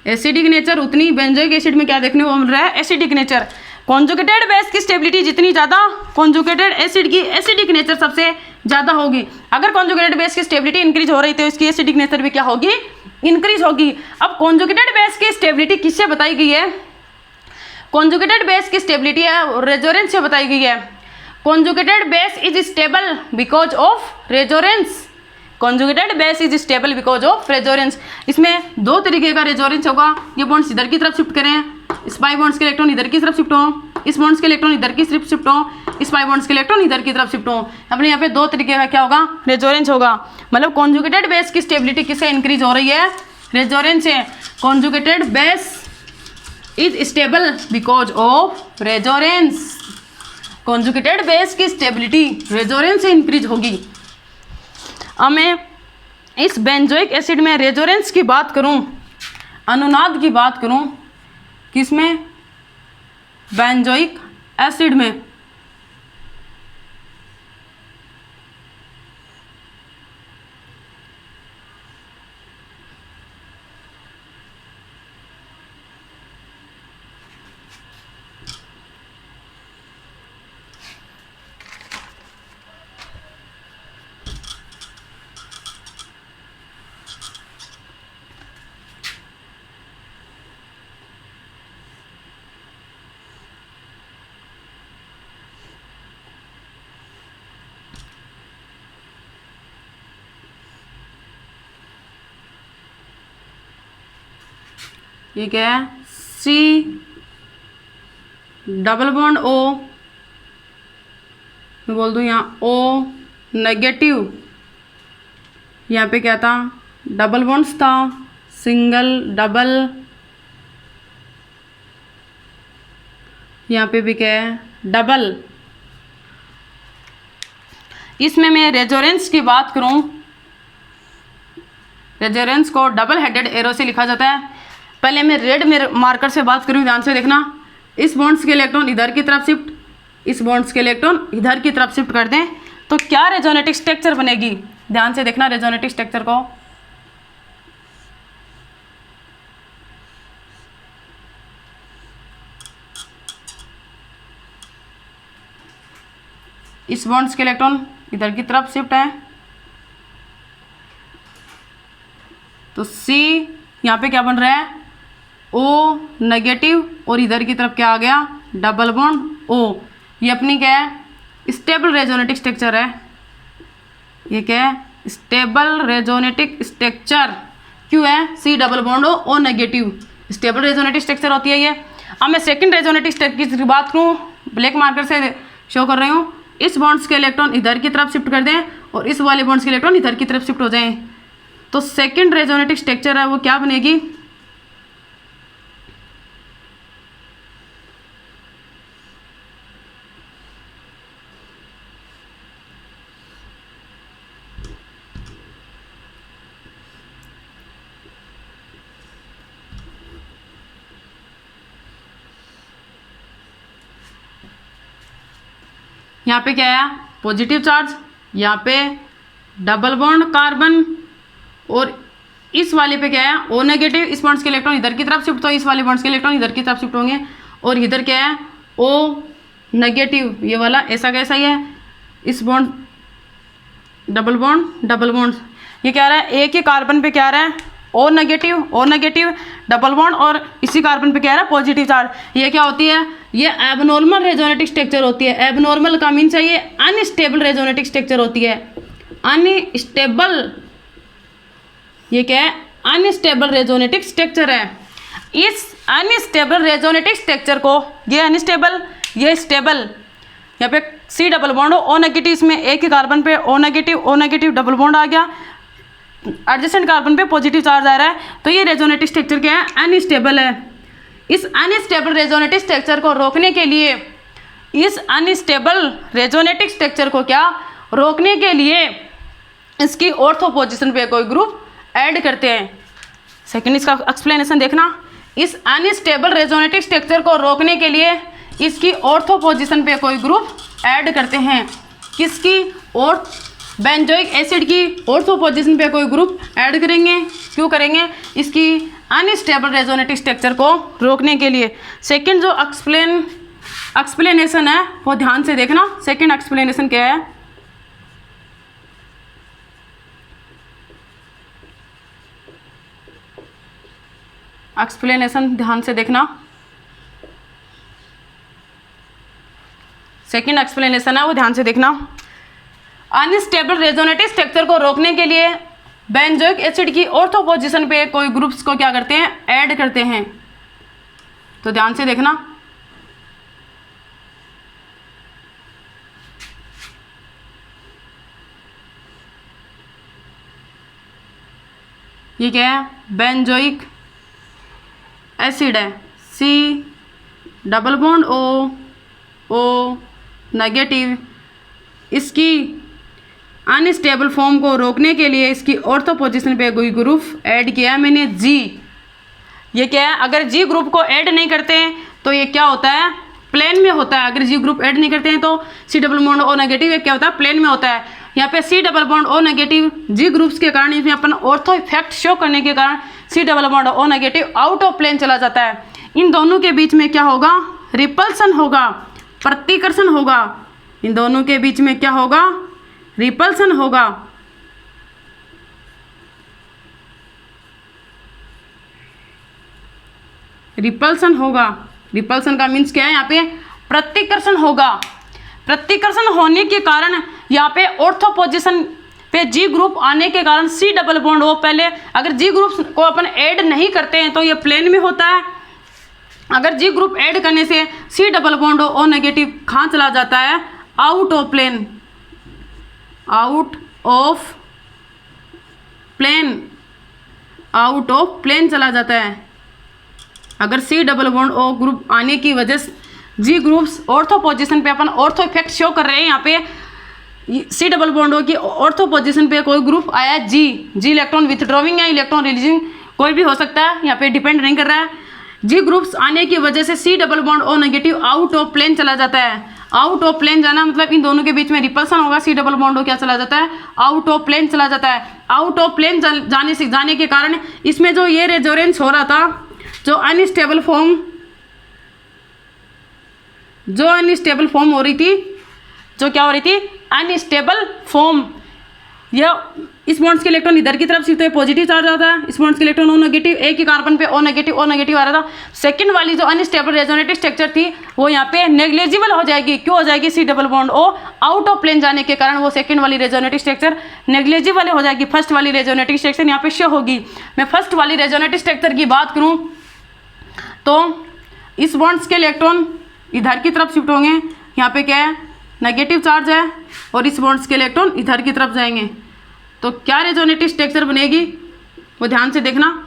एसिडिक नेचर उतनी, बेंजोइक एसिड में क्या देखने को मिल रहा है, एसिडिक नेचर। कॉन्जुगेटेड बेस की स्टेबिलिटी जितनी ज़्यादा, कॉन्जुगेटेड एसिड की एसिडिक नेचर सबसे ज़्यादा होगी। अगर कॉन्जुगेटेड बेस की स्टेबिलिटी इंक्रीज हो रही तो इसकी एसिडिक नेचर भी क्या होगी, इंक्रीज होगी। अब कॉन्जुगेटेड बेस की स्टेबिलिटी किससे बताई गई है, कॉन्जुगेटेड बेस की स्टेबिलिटी है रेजोनेंस से बताई गई है। Conjugated base is stable because of resonance, conjugated base is stable because of resonance. इसमें दो तरीके का रेजोनेंस होगा, ये बॉन्ड्स इधर की तरफ शिफ्ट करें, इस पाई बॉन्ड्स के इलेक्ट्रॉन इधर की तरफ शिफ्ट हो, इस बॉन्ड्स के इलेक्ट्रॉन इधर की तरफ शिफ्ट हो, इस पाई बॉन्ड्स के इलेक्ट्रॉन इधर की तरफ शिफ्ट हो। अपने यहाँ पे दो तरीके का क्या होगा, रेजोनेंस होगा। मतलब कॉन्जुगेटेड बेस की स्टेबिलिटी किससे इंक्रीज हो रही है, रेजोनेंस से। Conjugated base is stable because of resonance. Conjugated base की स्टेबिलिटी रेजोनेंस से इंक्रीज होगी। अब मैं इस बेंजोइक एसिड में रेजोनेंस की बात करूं, अनुनाद की बात करूं, किसमें? बेंजोइक एसिड में। ये क्या है? C डबल बॉन्ड O, मैं बोल दूँ यहाँ O नेगेटिव, यहाँ पे क्या था? डबल बॉन्ड्स था, सिंगल डबल, यहाँ पे भी क्या है? डबल। इसमें मैं रेजोनेंस की बात करूँ, रेजोनेंस को डबल हेडेड एरो से लिखा जाता है। पहले मैं रेड में मार्कर से बात करूँ, ध्यान से देखना। इस बॉन्ड्स के इलेक्ट्रॉन इधर की तरफ शिफ्ट, इस बॉन्ड्स के इलेक्ट्रॉन इधर की तरफ शिफ्ट कर दें तो क्या रेजोनेटिक स्ट्रक्चर बनेगी? ध्यान से देखना रेजोनेटिक स्ट्रक्चर को। इस बॉन्ड्स के इलेक्ट्रॉन इधर की तरफ शिफ्ट है तो C यहाँ पे क्या बन रहा है? O नेगेटिव, और इधर की तरफ क्या आ गया? Double bond O। ये अपनी क्या है? स्टेबल रेजोनेटिक स्ट्रक्चर है। ये क्या है? Stable resonatic structure. क्यों है? C double bond O negative, stable resonatic structure होती है ये। अब मैं सेकंड रेजोनेटिक स्ट्रक्चर की बात करूँ, ब्लैक मार्कर से शो कर रही हूँ। इस बॉन्ड्स के इलेक्ट्रॉन इधर की तरफ शिफ्ट कर दें और इस वाले बॉन्ड्स के इलेक्ट्रॉन इधर की तरफ शिफ्ट हो जाएं तो सेकंड रेजोनेटिक स्ट्रक्चर है वो क्या बनेगी? यहाँ पे क्या है? पॉजिटिव चार्ज, यहाँ पे डबल बॉन्ड कार्बन, और इस वाले पे क्या है? O negative. इस बॉन्ड्स के इलेक्ट्रॉन इधर की तरफ शिफ्ट, तो इस वाले बॉन्ड्स के इलेक्ट्रॉन इधर की तरफ शिफ्ट होंगे, और इधर क्या है? O नेगेटिव, ये वाला ऐसा कैसा ही है। इस बॉन्ड डबल बॉन्ड, ये क्या रहा है? एक ही कार्बन पे क्या रहा है? O नेगेटिव डबल बॉन्ड, और इसी कार्बन पे क्या रहा है? Positive charge. ये क्या होती है? ये एबनॉर्मल रेजोनेटिक स्ट्रक्चर होती है। एबनॉर्मल का मीन चाहिए अनस्टेबल रेजोनेटिक स्ट्रक्चर होती है। अनस्टेबल, ये क्या है? अनस्टेबल रेजोनेटिक स्ट्रक्चर है। इस अनस्टेबल रेजोनेटिक स्ट्रक्चर को, ये अनस्टेबल, ये स्टेबल, यहाँ पे C double bond O negative, इसमें एक ही कार्बन पे O नेगेटिव डबल बॉन्ड आ गया, एडजेसेंट कार्बन पे पॉजिटिव चार्ज आ रहा है, तो ये रेजोनेटिक स्ट्रक्चर क्या है? अनस्टेबल है। इस अनस्टेबल रेजोनेटिक स्ट्रक्चर को रोकने के लिए, इस अनस्टेबल रेजोनेटिक स्ट्रक्चर को क्या रोकने के लिए इसकी ऑर्थो पोजीशन पे कोई ग्रुप ऐड करते हैं। सेकंड इसका एक्सप्लेनेशन देखना। इस अनस्टेबल रेजोनेटिक स्ट्रक्चर को रोकने के लिए इसकी ऑर्थो पोजीशन पे कोई ग्रुप ऐड करते हैं। किसकी? और बेंजोइक एसिड की ऑर्थो पोजीशन पे कोई ग्रुप ऐड करेंगे। क्यों करेंगे? इसकी अनस्टेबल रेजोनेटिक स्ट्रक्चर को रोकने के लिए। सेकंड जो एक्सप्लेनेशन है वो ध्यान से देखना। सेकंड एक्सप्लेनेशन क्या है? एक्सप्लेनेशन ध्यान से देखना। सेकंड एक्सप्लेनेशन है वो ध्यान से देखना। अनस्टेबल रेजोनेटिक स्ट्रक्चर को रोकने के लिए बेंजोइक एसिड की ऑर्थो पोजीशन पे कोई ग्रुप्स को क्या करते हैं? ऐड करते हैं। तो ध्यान से देखना। ये क्या है? बेंजोइक एसिड है। C double bond O negative इसकी अनस्टेबल फॉर्म को रोकने के लिए इसकी ऑर्थो पोजीशन पे कोई ग्रुप ऐड किया है मैंने जी। ये क्या है, अगर जी ग्रुप को ऐड नहीं करते हैं तो ये क्या होता है, प्लेन में होता है। अगर जी ग्रुप ऐड नहीं करते हैं तो C double bond O negative ये क्या होता है, प्लेन में होता है। यहाँ पे C double bond O negative G groups के कारण इसमें अपन ऑर्थो इफेक्ट शो करने के कारण C double bond O negative out of plane चला जाता है। इन दोनों के बीच में क्या होगा, रिपल्सन होगा, प्रतिकर्षण होगा। इन दोनों के बीच में क्या होगा, रिपल्सन होगा। रिपल्सन होगा, रिपल्सन का मीन्स क्या है, यहाँ पे प्रतिकर्षण होगा। प्रतिकर्षण होने के कारण यहाँ पे ऑर्थो पोजीशन पे जी ग्रुप आने के कारण सी डबल बॉन्ड ओ, पहले अगर जी ग्रुप को अपन ऐड नहीं करते हैं तो ये प्लेन में होता है। अगर जी ग्रुप ऐड करने से C double bond O negative कहाँ चला जाता है, out of plane, out of plane, out of plane चला जाता है। अगर C double bond O group आने की वजह से जी ग्रुप्स ऑर्थो पोजीशन पे अपन ऑर्थो इफेक्ट शो कर रहे हैं। यहाँ पे सी डबल बॉन्ड ओ की ऑर्थो पोजीशन पे कोई ग्रुप आया है जी इलेक्ट्रॉन विथड्रॉइंग या इलेक्ट्रॉन रिलीजिंग कोई भी हो सकता है, यहाँ पे डिपेंड नहीं कर रहा है। जी ग्रुप्स आने की वजह से C double bond O negative out of plane चला जाता है। आउट ऑफ प्लेन जाना मतलब इन दोनों के बीच में रिपल्सन होगा, सी डबल बॉन्ड ओ क्या चला जाता है, आउट ऑफ प्लेन चला जाता है। आउट ऑफ प्लेन जाने के कारण इसमें जो ये रेजोनेंस हो रहा था, जो अनस्टेबल फॉर्म हो रही थी, जो क्या हो रही थी, अनस्टेबल फॉर्म। यह इस बॉन्ड्स के इलेक्ट्रॉन इधर की तरफ शिफ्ट हुए, पॉजिटिव चार्ज आता है, इस बॉन्ड्स के इलेक्ट्रॉन ओ नेगेटिव, एक ही कार्बन पे ओ नेगेटिव आ रहा था। सेकंड वाली जो अनस्टेबल रेजोनेटिव स्ट्रक्चर थी वो यहाँ पे नेग्लिजिबल हो जाएगी। क्यों हो जाएगी, C double bond O out of plane जाने के कारण वो सेकंड वाली रेजोनेटिव स्ट्रक्चर नेग्लिजिबल हो जाएगी। फर्स्ट वाली रेजोनेटिव स्ट्रक्चर यहाँ पे शो होगी। मैं फर्स्ट वाली रेजोनेटिव स्ट्रक्चर की बात करूँ तो इस बॉन्ड्स के इलेक्ट्रॉन इधर की तरफ शिफ्ट होंगे, यहाँ पे क्या है, नेगेटिव चार्ज है, और इस बॉन्ड्स के इलेक्ट्रॉन इधर की तरफ जाएंगे। तो क्या रेजोनेटिव स्ट्रक्चर बनेगी वो ध्यान से देखना।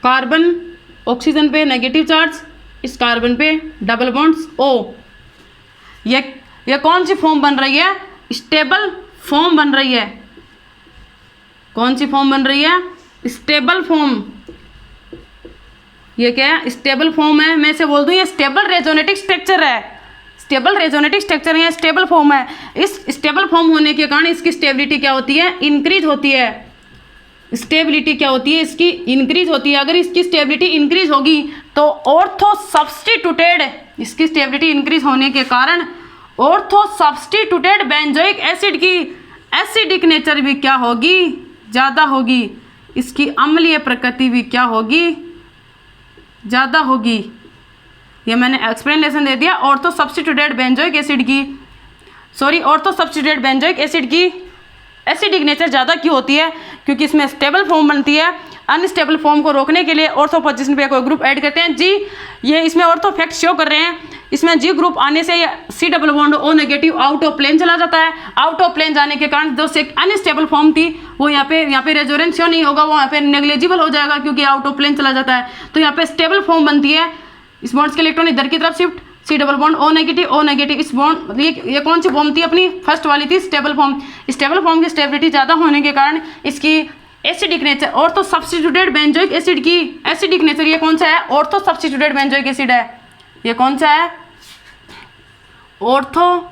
कार्बन ऑक्सीजन पे नेगेटिव चार्ज, इस कार्बन पे डबल बॉन्ड्स ओ। ये कौन सी फॉर्म बन रही है, स्टेबल फॉर्म बन रही है। कौन सी फॉर्म बन रही है, स्टेबल फॉर्म। ये क्या है, स्टेबल फॉर्म है। मैं इसे बोल दूं ये स्टेबल रेजोनेटिव स्ट्रक्चर है, स्टेबल रेजोनेटिव स्ट्रक्चर है, स्टेबल फॉर्म है। इस स्टेबल फॉर्म होने के कारण इसकी स्टेबिलिटी क्या होती है, इंक्रीज होती है। स्टेबिलिटी क्या होती है, इसकी इंक्रीज होती है। अगर इसकी स्टेबिलिटी इंक्रीज होगी तो ऑर्थो सब्स्टिट्यूटेड, इसकी स्टेबिलिटी इंक्रीज होने के कारण ऑर्थो सब्स्टिट्यूटेड बेंजोइक एसिड की एसिडिक नेचर भी क्या होगी, ज़्यादा होगी। इसकी अम्लीय प्रकृति भी क्या होगी, ज़्यादा होगी। ये मैंने एक्सप्लेनेशन दे दिया। ऑर्थो सब्स्टिट्यूटेड बेंजोइक एसिड की, ऑर्थो सब्स्टिट्यूटेड बेंजोइक एसिड की एसिडिक नेचर ज़्यादा क्यों होती है, क्योंकि इसमें स्टेबल फॉर्म बनती है। अनस्टेबल फॉर्म को रोकने के लिए ऑर्थो पोजीशन पे कोई ग्रुप ऐड करते हैं जी। ये इसमें ऑर्थो इफेक्ट शो कर रहे हैं। इसमें जी ग्रुप आने से C double bond O negative out of plane चला जाता है। आउट ऑफ प्लेन जाने के कारण जो अनस्टेबल फॉर्म थी वो यहाँ पे रेजोनेंस शो नहीं होगा, वो यहाँ पे नेग्लिजिबल हो जाएगा क्योंकि आउट ऑफ प्लेन चला जाता है। तो यहाँ पे स्टेबल फॉर्म बनती है। इस बॉन्ड्स के इलेक्ट्रॉन इधर की तरफ shift, C double bond O negative. इस बॉन्ड ये कौन सी फॉर्म थी, अपनी फर्स्ट वाली थी स्टेबल फॉर्म। स्टेबल फॉर्म की स्टेबिलिटी ज़्यादा होने के कारण इसकी acidic nature, ortho substituted benzoic acid की एसिडिक नेचर, ये कौन सा है, ऑर्थो सब्स्टिट्यूटेड बेंजोइक एसिड है। ये कौन सा है, ऑर्थो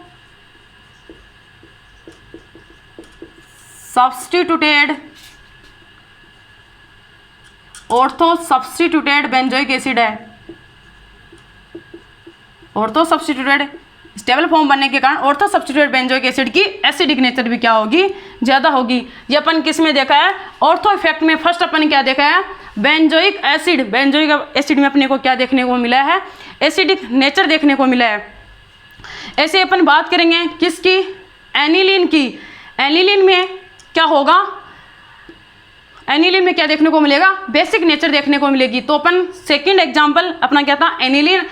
सब्स्टिट्यूटेड बेंजोइक एसिड है। ऑर्थो सब्स्टिट्यूटेड स्टेबल फॉर्म बनने के कारण ऑर्थो सब्स्टिट्यूटेड बेंजोइक एसिड की एसिडिक नेचर भी क्या होगी, ज़्यादा होगी। ये अपन किस में देखा है, ऑर्थो इफेक्ट में। फर्स्ट अपन क्या देखा है, बेंजोइक एसिड में अपने को क्या देखने को मिला है, एसिडिक नेचर देखने को मिला है। ऐसे अपन बात करेंगे किसकी, एनिलीन की। एनिलीन में क्या होगा, एनिलीन में क्या देखने को मिलेगा, बेसिक नेचर देखने को मिलेगी। तो अपन सेकेंड एग्जाम्पल अपना क्या था, एनिलीन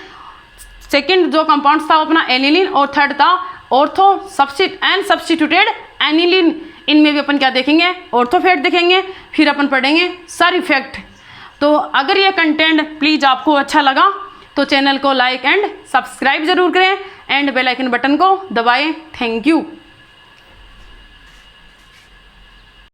सेकंड जो कंपाउंड्स था वो अपना एनिलीन, और थर्ड था ऑर्थो सब्स्टिट्यूटेड एनिलीन। इनमें भी अपन क्या देखेंगे, ऑर्थोफेट देखेंगे। फिर अपन पढ़ेंगे सर इफेक्ट। तो अगर ये कंटेंट प्लीज़ आपको अच्छा लगा तो चैनल को लाइक एंड सब्सक्राइब जरूर करें एंड बेल आइकन बटन को दबाएं। Thank you.